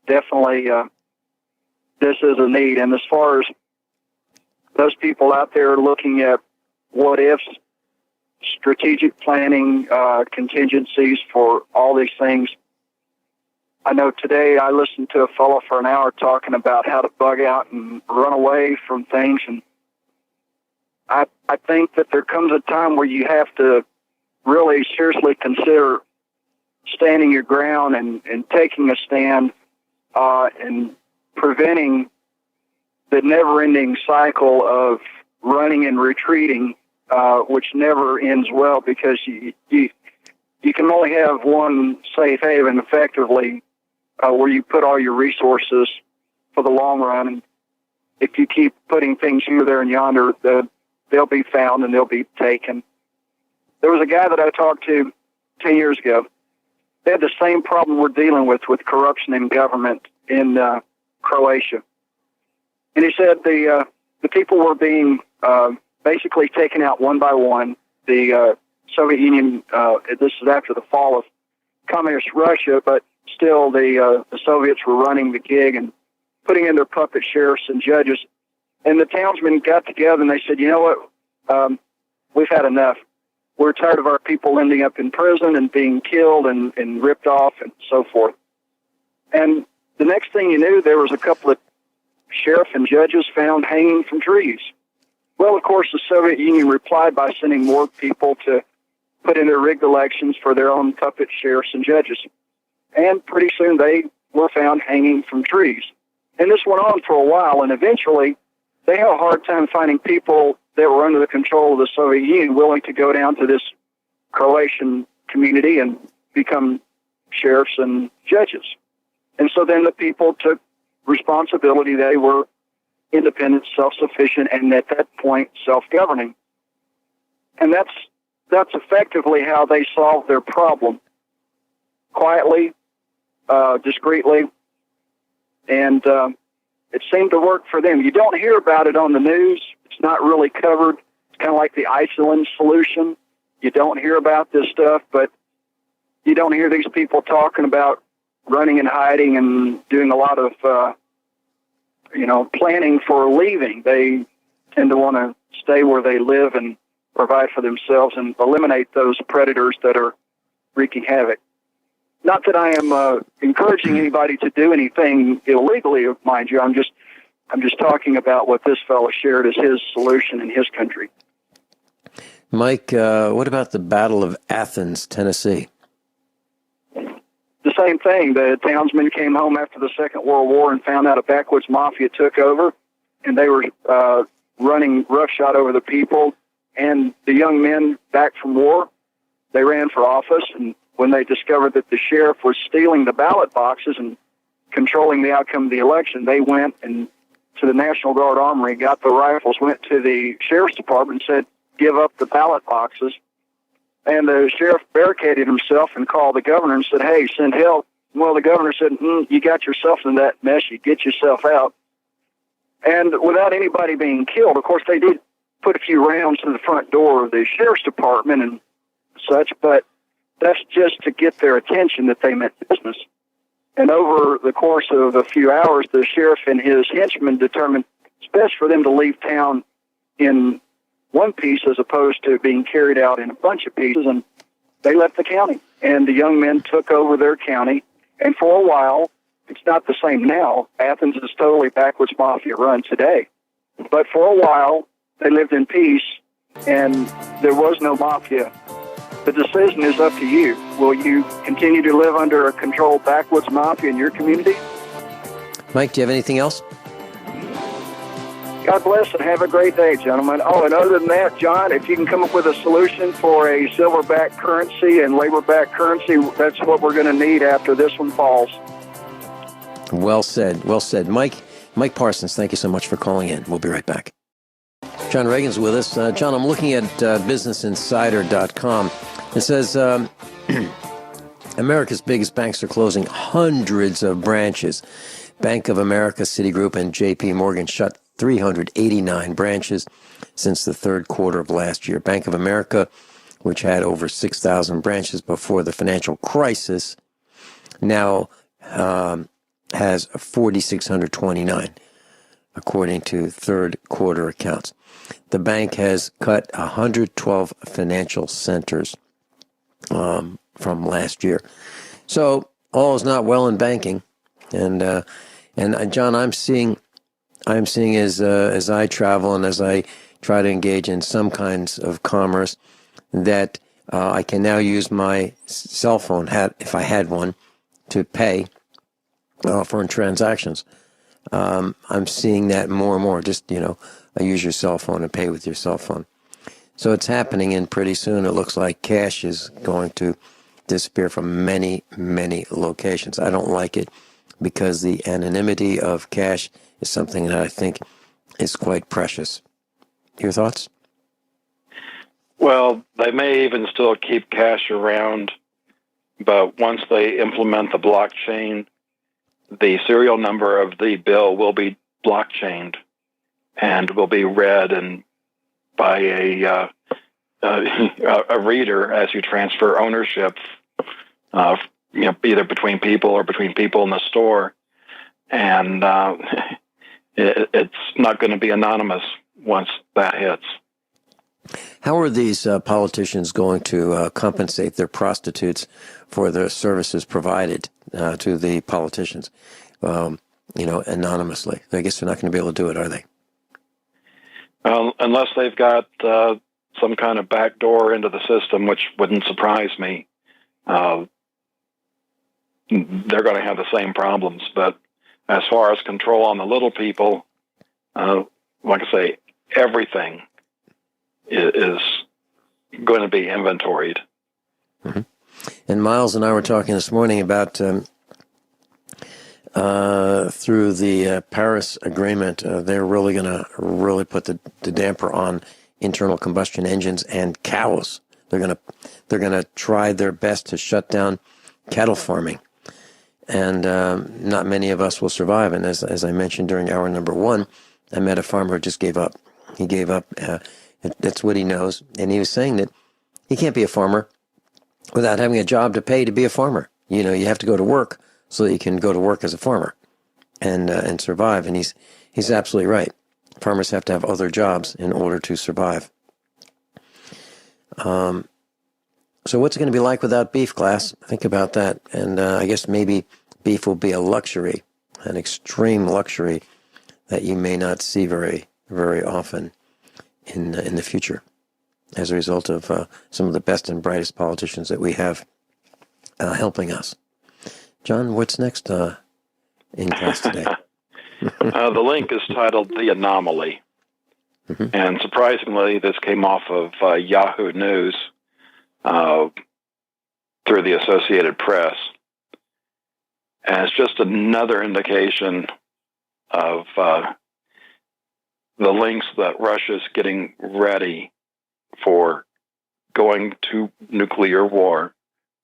definitely, this is a need. And as far as those people out there looking at what ifs, strategic planning, contingencies for all these things, I know today I listened to a fellow for an hour talking about how to bug out and run away from things. And I think that there comes a time where you have to really seriously consider standing your ground and taking a stand, and preventing the never-ending cycle of running and retreating, which never ends well, because you can only have one safe haven effectively, where you put all your resources for the long run. And if you keep putting things here, there, and yonder, they'll be found and they'll be taken. There was a guy that I talked to 10 years ago. They had the same problem we're dealing with corruption in government in Croatia. And he said the people were being basically taken out one by one. The Soviet Union, this is after the fall of communist Russia, but still the Soviets were running the gig and putting in their puppet sheriffs and judges. And the townsmen got together and they said, you know what, we've had enough. We're tired of our people ending up in prison and being killed and ripped off and so forth. And the next thing you knew, there was a couple of sheriff and judges found hanging from trees. Well, of course, the Soviet Union replied by sending more people to put in their rigged elections for their own puppet sheriffs and judges. And pretty soon they were found hanging from trees. And this went on for a while, and eventually they had a hard time finding people that were under the control of the Soviet Union willing to go down to this Croatian community and become sheriffs and judges. And so then the people took responsibility. They were independent, self-sufficient, and at that point, self-governing. And that's effectively how they solved their problem. Quietly, discreetly, and it seemed to work for them. You don't hear about it on the news. It's not really covered. It's kind of like the Iceland solution. You don't hear about this stuff, but you don't hear these people talking about running and hiding and doing a lot of, planning for leaving. They tend to want to stay where they live and provide for themselves and eliminate those predators that are wreaking havoc. Not that I am encouraging anybody to do anything illegally, mind you. I'm just talking about what this fellow shared as his solution in his country. Mike, what about the Battle of Athens, Tennessee? The same thing. The townsmen came home after the Second World War and found out a backwoods mafia took over, and they were running roughshod over the people. And the young men back from war, they ran for office, and when they discovered that the sheriff was stealing the ballot boxes and controlling the outcome of the election, they went and to the National Guard Armory, got the rifles, went to the sheriff's department and said, give up the ballot boxes. And the sheriff barricaded himself and called the governor and said, hey, send help. Well, the governor said, you got yourself in that mess, you get yourself out. And without anybody being killed, of course, they did put a few rounds to the front door of the sheriff's department and such, but that's just to get their attention that they meant business. And over the course of a few hours, the sheriff and his henchmen determined it's best for them to leave town in one piece as opposed to being carried out in a bunch of pieces, and they left the county. And the young men took over their county, and for a while, it's not the same now. Athens is totally backwoods mafia run today. But for a while, they lived in peace, and there was no mafia. The decision is up to you. Will you continue to live under a controlled backwoods mafia in your community? Mike, do you have anything else? God bless and have a great day, gentlemen. Oh, and other than that, John, if you can come up with a solution for a silver-backed currency and labor-backed currency, that's what we're going to need after this one falls. Well said. Well said. Mike Parsons, thank you so much for calling in. We'll be right back. John Ragan's with us. John, I'm looking at BusinessInsider.com. It says America's biggest banks are closing hundreds of branches. Bank of America, Citigroup, and J.P. Morgan shut 389 branches since the third quarter of last year. Bank of America, which had over 6,000 branches before the financial crisis, now has 4,629, according to third quarter accounts. The bank has cut 112 financial centers from last year. So all is not well in banking, and John, I'm seeing as I travel and as I try to engage in some kinds of commerce that I can now use my cell phone, if I had one, to pay for transactions. I'm seeing that more and more. Just, I use your cell phone and pay with your cell phone. So it's happening, and pretty soon it looks like cash is going to disappear from many, many locations. I don't like it because the anonymity of cash is something that I think is quite precious. Your thoughts? Well, they may even still keep cash around, but once they implement the blockchain, the serial number of the bill will be blockchained and will be read and by a reader as you transfer ownership, either between people or between people in the store, and it's not going to be anonymous once that hits. How are these politicians going to compensate their prostitutes for the services provided to the politicians, anonymously? I guess they're not going to be able to do it, are they? Unless they've got some kind of back door into the system, which wouldn't surprise me. They're going to have the same problems. But as far as control on the little people, like I say, everything is going to be inventoried. Mm-hmm. And Miles and I were talking this morning about through the Paris Agreement, they're really going to really put the damper on internal combustion engines and cows. They're going to try their best to shut down cattle farming, and not many of us will survive. And as I mentioned during hour number one, I met a farmer who just gave up. He gave up. That's what he knows, and he was saying that he can't be a farmer without having a job to pay to be a farmer. You have to go to work so that you can go to work as a farmer and survive. And he's absolutely right. Farmers have to have other jobs in order to survive. So what's it going to be like without beef, class? Think about that. And I guess maybe beef will be a luxury, an extreme luxury that you may not see very, very often in the future as a result of some of the best and brightest politicians that we have helping us. John, what's next in class today? The link is titled The Anomaly. Mm-hmm. And surprisingly, this came off of Yahoo News through the Associated Press. And it's just another indication of the links that Russia's getting ready for going to nuclear war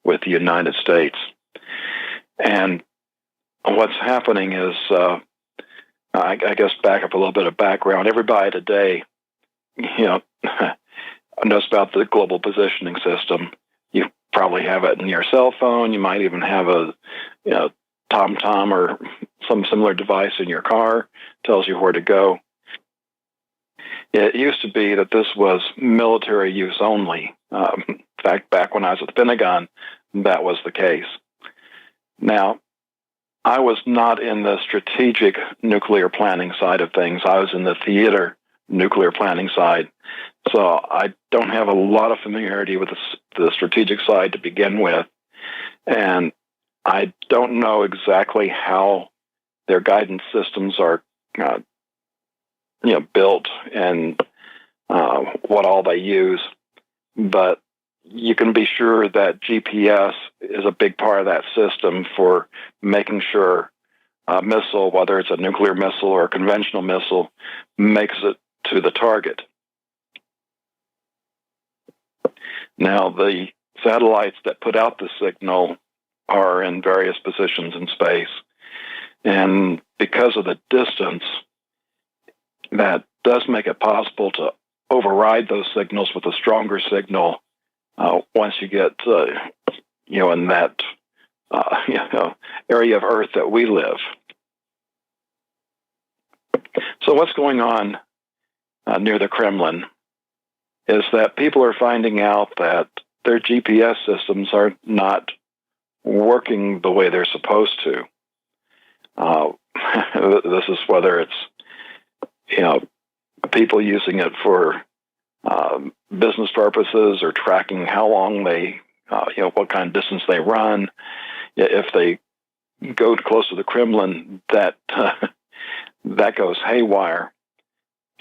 with the United States. And what's happening is, I guess back up a little bit of background. Everybody today, knows about the global positioning system. You probably have it in your cell phone. You might even have a, TomTom or some similar device in your car, tells you where to go. It used to be that this was military use only. In fact, back when I was at the Pentagon, that was the case. Now, I was not in the strategic nuclear planning side of things. I was in the theater nuclear planning side. So I don't have a lot of familiarity with the strategic side to begin with. And I don't know exactly how their guidance systems are built and what all they use. But you can be sure that GPS is a big part of that system for making sure a missile, whether it's a nuclear missile or a conventional missile, makes it to the target. Now, the satellites that put out the signal are in various positions in space. And because of the distance, that does make it possible to override those signals with a stronger signal once you get, in that area of Earth that we live. So what's going on near the Kremlin is that people are finding out that their GPS systems are not working the way they're supposed to. This is whether it's, people using it for business purposes or tracking how long they, what kind of distance they run. If they go close to the Kremlin, that that goes haywire.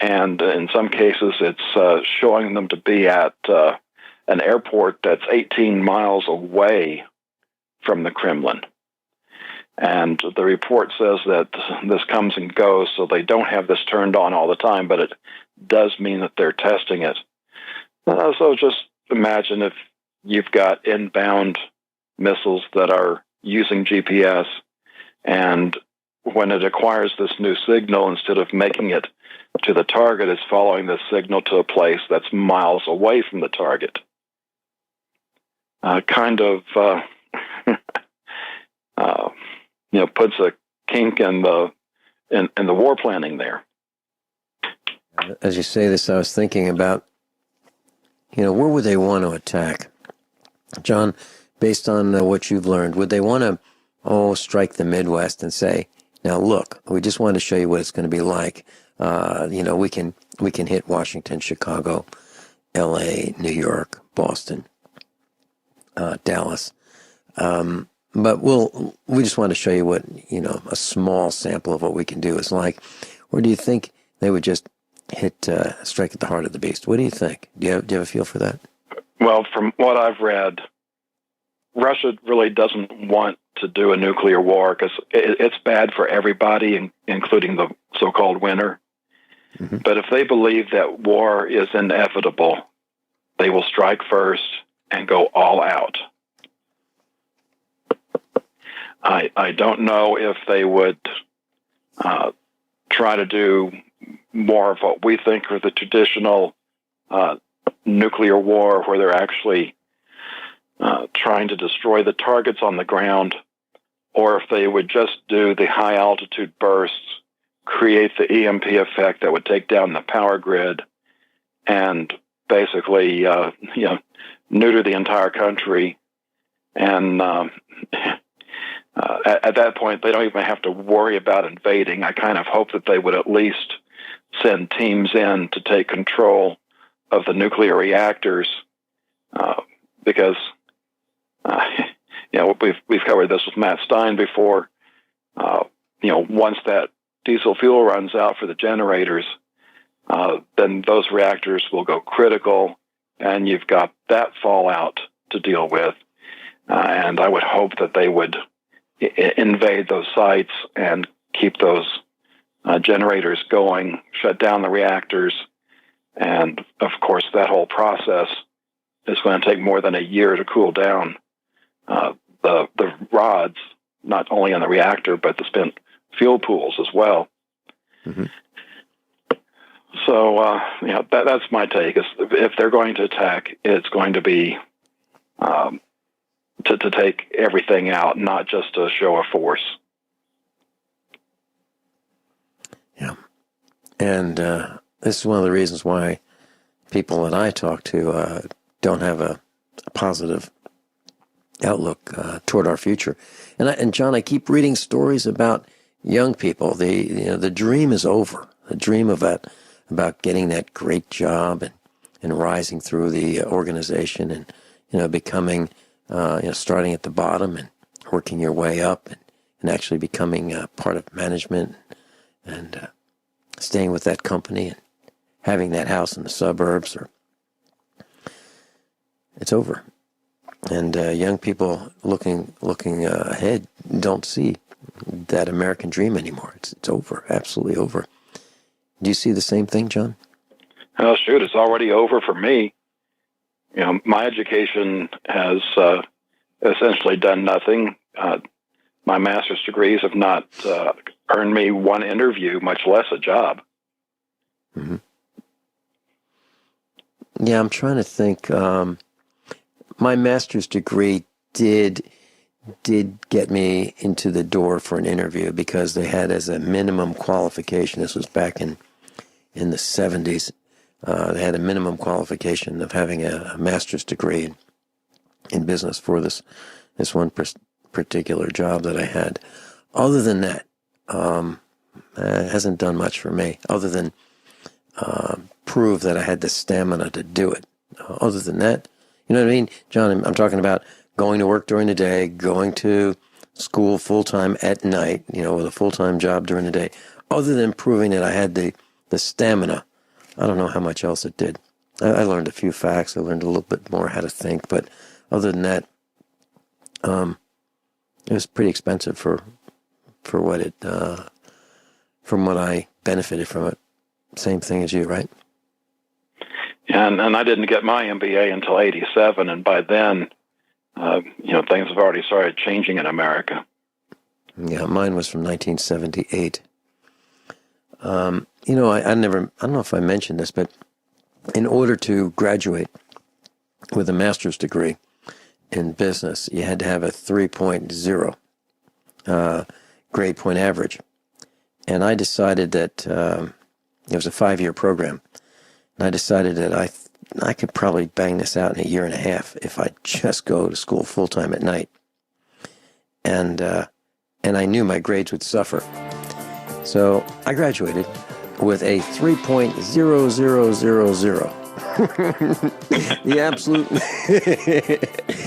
And in some cases, it's showing them to be at an airport that's 18 miles away from the Kremlin. And the report says that this comes and goes, so they don't have this turned on all the time, but it does mean that they're testing it. So just imagine if you've got inbound missiles that are using GPS and when it acquires this new signal, instead of making it to the target, it's following the signal to a place that's miles away from the target. Kind of, puts a kink in the war planning there. As you say this, I was thinking about, where would they want to attack? John, based on what you've learned, would they want to, strike the Midwest and say, now look, we just wanted to show you what it's going to be like. We can hit Washington, Chicago, L.A., New York, Boston, Dallas. But we just want to show you what, a small sample of what we can do is like. Or do you think they would just strike at the heart of the beast? What do you think? Do you have a feel for that? Well, from what I've read, Russia really doesn't want to do a nuclear war because it's bad for everybody, including the so-called winner. Mm-hmm. But if they believe that war is inevitable, they will strike first and go all out. I don't know if they would try to do more of what we think are the traditional nuclear war, where they're actually trying to destroy the targets on the ground, or if they would just do the high-altitude bursts, create the EMP effect that would take down the power grid, and basically, neuter the entire country. And at that point, they don't even have to worry about invading. I kind of hope that they would at least send teams in to take control of the nuclear reactors, because we've covered this with Matt Stein before. Once that diesel fuel runs out for the generators, then those reactors will go critical, and you've got that fallout to deal with. And I would hope that they would invade those sites and keep those generators going, shut down the reactors. And, of course, that whole process is going to take more than a year to cool down. The rods, not only on the reactor, but the spent fuel pools as well. Mm-hmm. So, that's my take. Is if they're going to attack, it's going to be to take everything out, not just a show of force. Yeah. And this is one of the reasons why people that I talk to don't have a positive outlook toward our future. And John, I keep reading stories about young people. The dream is over. The dream about getting that great job and rising through the organization and becoming starting at the bottom and working your way up and actually becoming part of management and staying with that company and having that house in the suburbs. It's over. And young people looking ahead don't see that American dream anymore. It's over, absolutely over. Do you see the same thing, John? Oh, shoot, it's already over for me. My education has essentially done nothing. My master's degrees have not earned me one interview, much less a job. Mm-hmm. Yeah, I'm trying to think. My master's degree did get me into the door for an interview because they had as a minimum qualification, this was back in the 70s, they had a minimum qualification of having a master's degree in business for this one particular job that I had. Other than that, it hasn't done much for me, other than prove that I had the stamina to do it. Other than that, you know what I mean? John, I'm talking about going to work during the day, going to school full-time at night, with a full-time job during the day. Other than proving that I had the stamina, I don't know how much else it did. I learned a few facts. I learned a little bit more how to think. But other than that, it was pretty expensive for what it, from what I benefited from it. Same thing as you, right? And I didn't get my MBA until 87, and by then, things have already started changing in America. Yeah, mine was from 1978. I don't know if I mentioned this, but in order to graduate with a master's degree in business, you had to have a 3.0 grade point average. And I decided that it was a 5-year program. And I decided that I could probably bang this out in a year and a half if I just go to school full time at night. And I knew my grades would suffer. So I graduated with a 3.0000.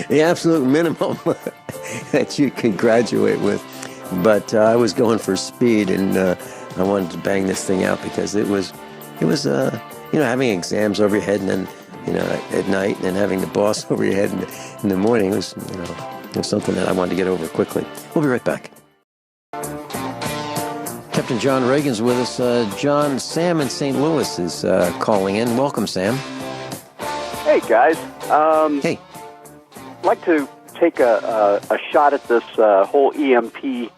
the absolute minimum that you could graduate with. But I was going for speed, and I wanted to bang this thing out because it was having exams over your head, and then at night, and then having the boss over your head in the morning. It was something that I wanted to get over quickly. We'll be right back. Captain John Ragan's with us. Sam in St. Louis is calling in. Welcome, Sam. Hey, guys. Hey. I'd like to take a shot at this whole EMP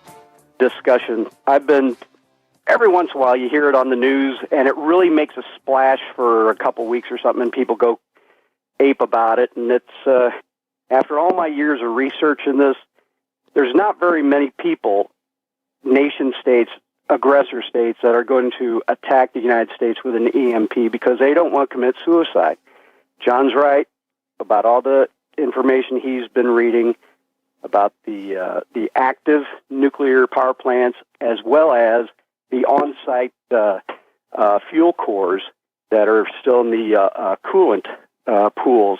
discussion. Every once in a while you hear it on the news, and it really makes a splash for a couple weeks or something, and people go ape about it. And it's, after all my years of research in this, there's not very many people, nation states, aggressor states, that are going to attack the United States with an EMP because they don't want to commit suicide. John's right about all the information he's been reading about the active nuclear power plants, as well as the on-site fuel cores that are still in the coolant pools.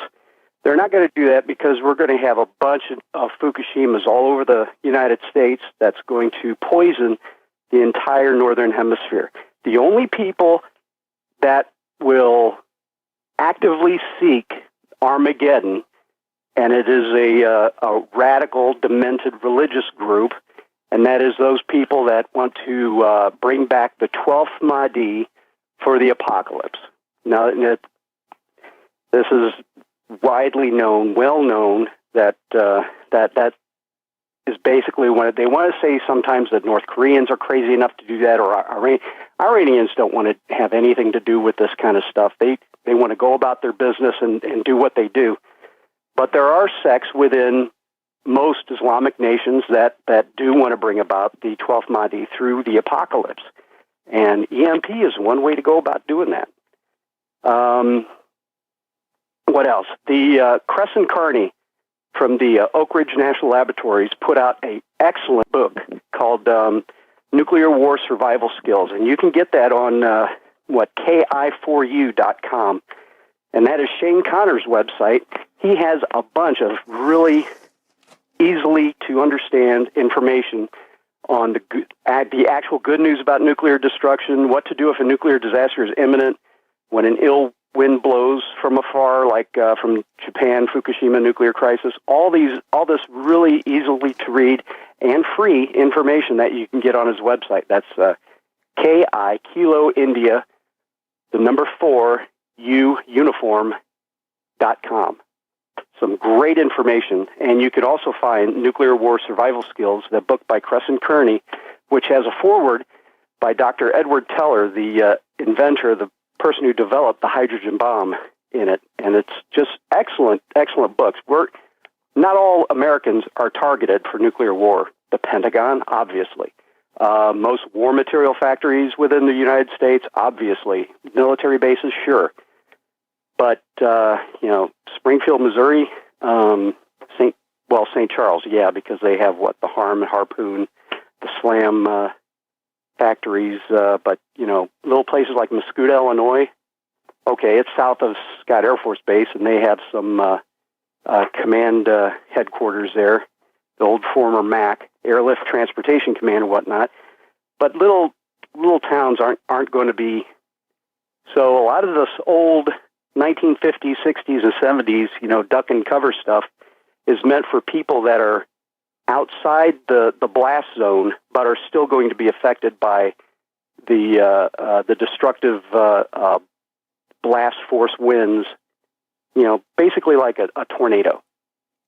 They're not going to do that because we're going to have a bunch of Fukushimas all over the United States that's going to poison the entire northern hemisphere. The only people that will actively seek Armageddon, and it is a radical, demented religious group, and that is those people that want to bring back the 12th Mahdi for the apocalypse. Now, this is widely known, well known, that is basically what they want to say. Sometimes that North Koreans are crazy enough to do that, or Iranians don't want to have anything to do with this kind of stuff. They want to go about their business and do what they do. But there are sects within most Islamic nations that do want to bring about the 12th Mahdi through the apocalypse. And EMP is one way to go about doing that. What else? The Crescent Carney from the Oak Ridge National Laboratories put out an excellent book called Nuclear War Survival Skills. And you can get that on ki4u.com. And that is Shane Connor's website. He has a bunch of really easily to understand information on the actual good news about nuclear destruction, what to do if a nuclear disaster is imminent, when an ill wind blows from afar, like from Japan, Fukushima nuclear crisis. All this really easily to read and free information that you can get on his website. That's KI Kilo India, the number 4 U uniform.com. Some great information, and you could also find Nuclear War Survival Skills, the book by Crescent Kearney, which has a foreword by Dr. Edward Teller, the inventor, the person who developed the hydrogen bomb, in it. And it's just excellent books. Not all Americans are targeted for nuclear war. The Pentagon, obviously. Most war material factories within the United States, obviously. Military bases, sure. But, Springfield, Missouri, St. Charles, yeah, because they have the Harm and Harpoon, the Slam factories, but, little places like Mascoutah, Illinois, okay, it's south of Scott Air Force Base, and they have some command headquarters there, the old former MAC, Airlift Transportation Command and whatnot. But little towns aren't going to be. So a lot of this old 1950s, 60s, and 70s, duck and cover stuff is meant for people that are outside the blast zone, but are still going to be affected by the destructive blast force winds. Basically like a tornado.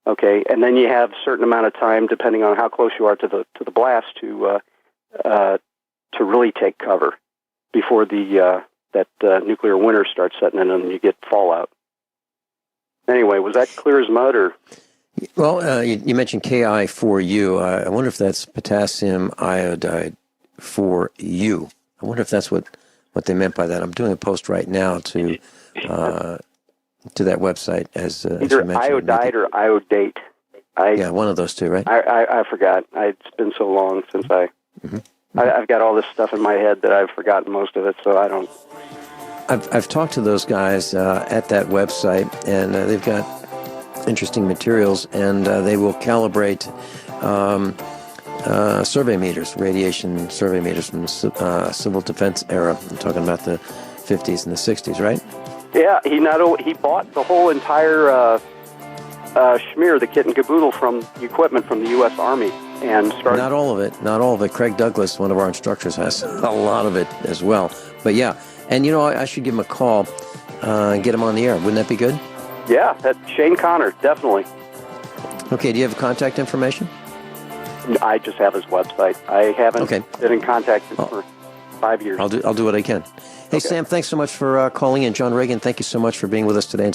Okay, and then you have a certain amount of time, depending on how close you are to the blast, to really take cover before that nuclear winter starts setting in and you get fallout. Anyway, was that clear as mud, or? Well, you mentioned Ki4U. I wonder if that's potassium iodide for you. I wonder if that's what they meant by that. I'm doing a post right now to that website as either you mentioned. iodide or iodate. Yeah, one of those two, right? I forgot. It's been so long since I've got all this stuff in my head that I've forgotten most of it, so I don't. I've talked to those guys at that website, and they've got interesting materials, and they will calibrate survey meters, radiation survey meters from the civil defense era. I'm talking about the 50s and the 60s, right? Yeah, he bought the whole entire schmear, the kit and caboodle from equipment from the U.S. Army, and started. Not all of it. Craig Douglas, one of our instructors, has a lot of it as well. But yeah, and I should give him a call and get him on the air. Wouldn't that be good? Yeah, that's Shane Connor, definitely. Okay, do you have contact information? I just have his website. I haven't been in contact with him for 5 years. I'll do what I can. Hey, okay. Sam, thanks so much for calling in. John Ragan, thank you so much for being with us today.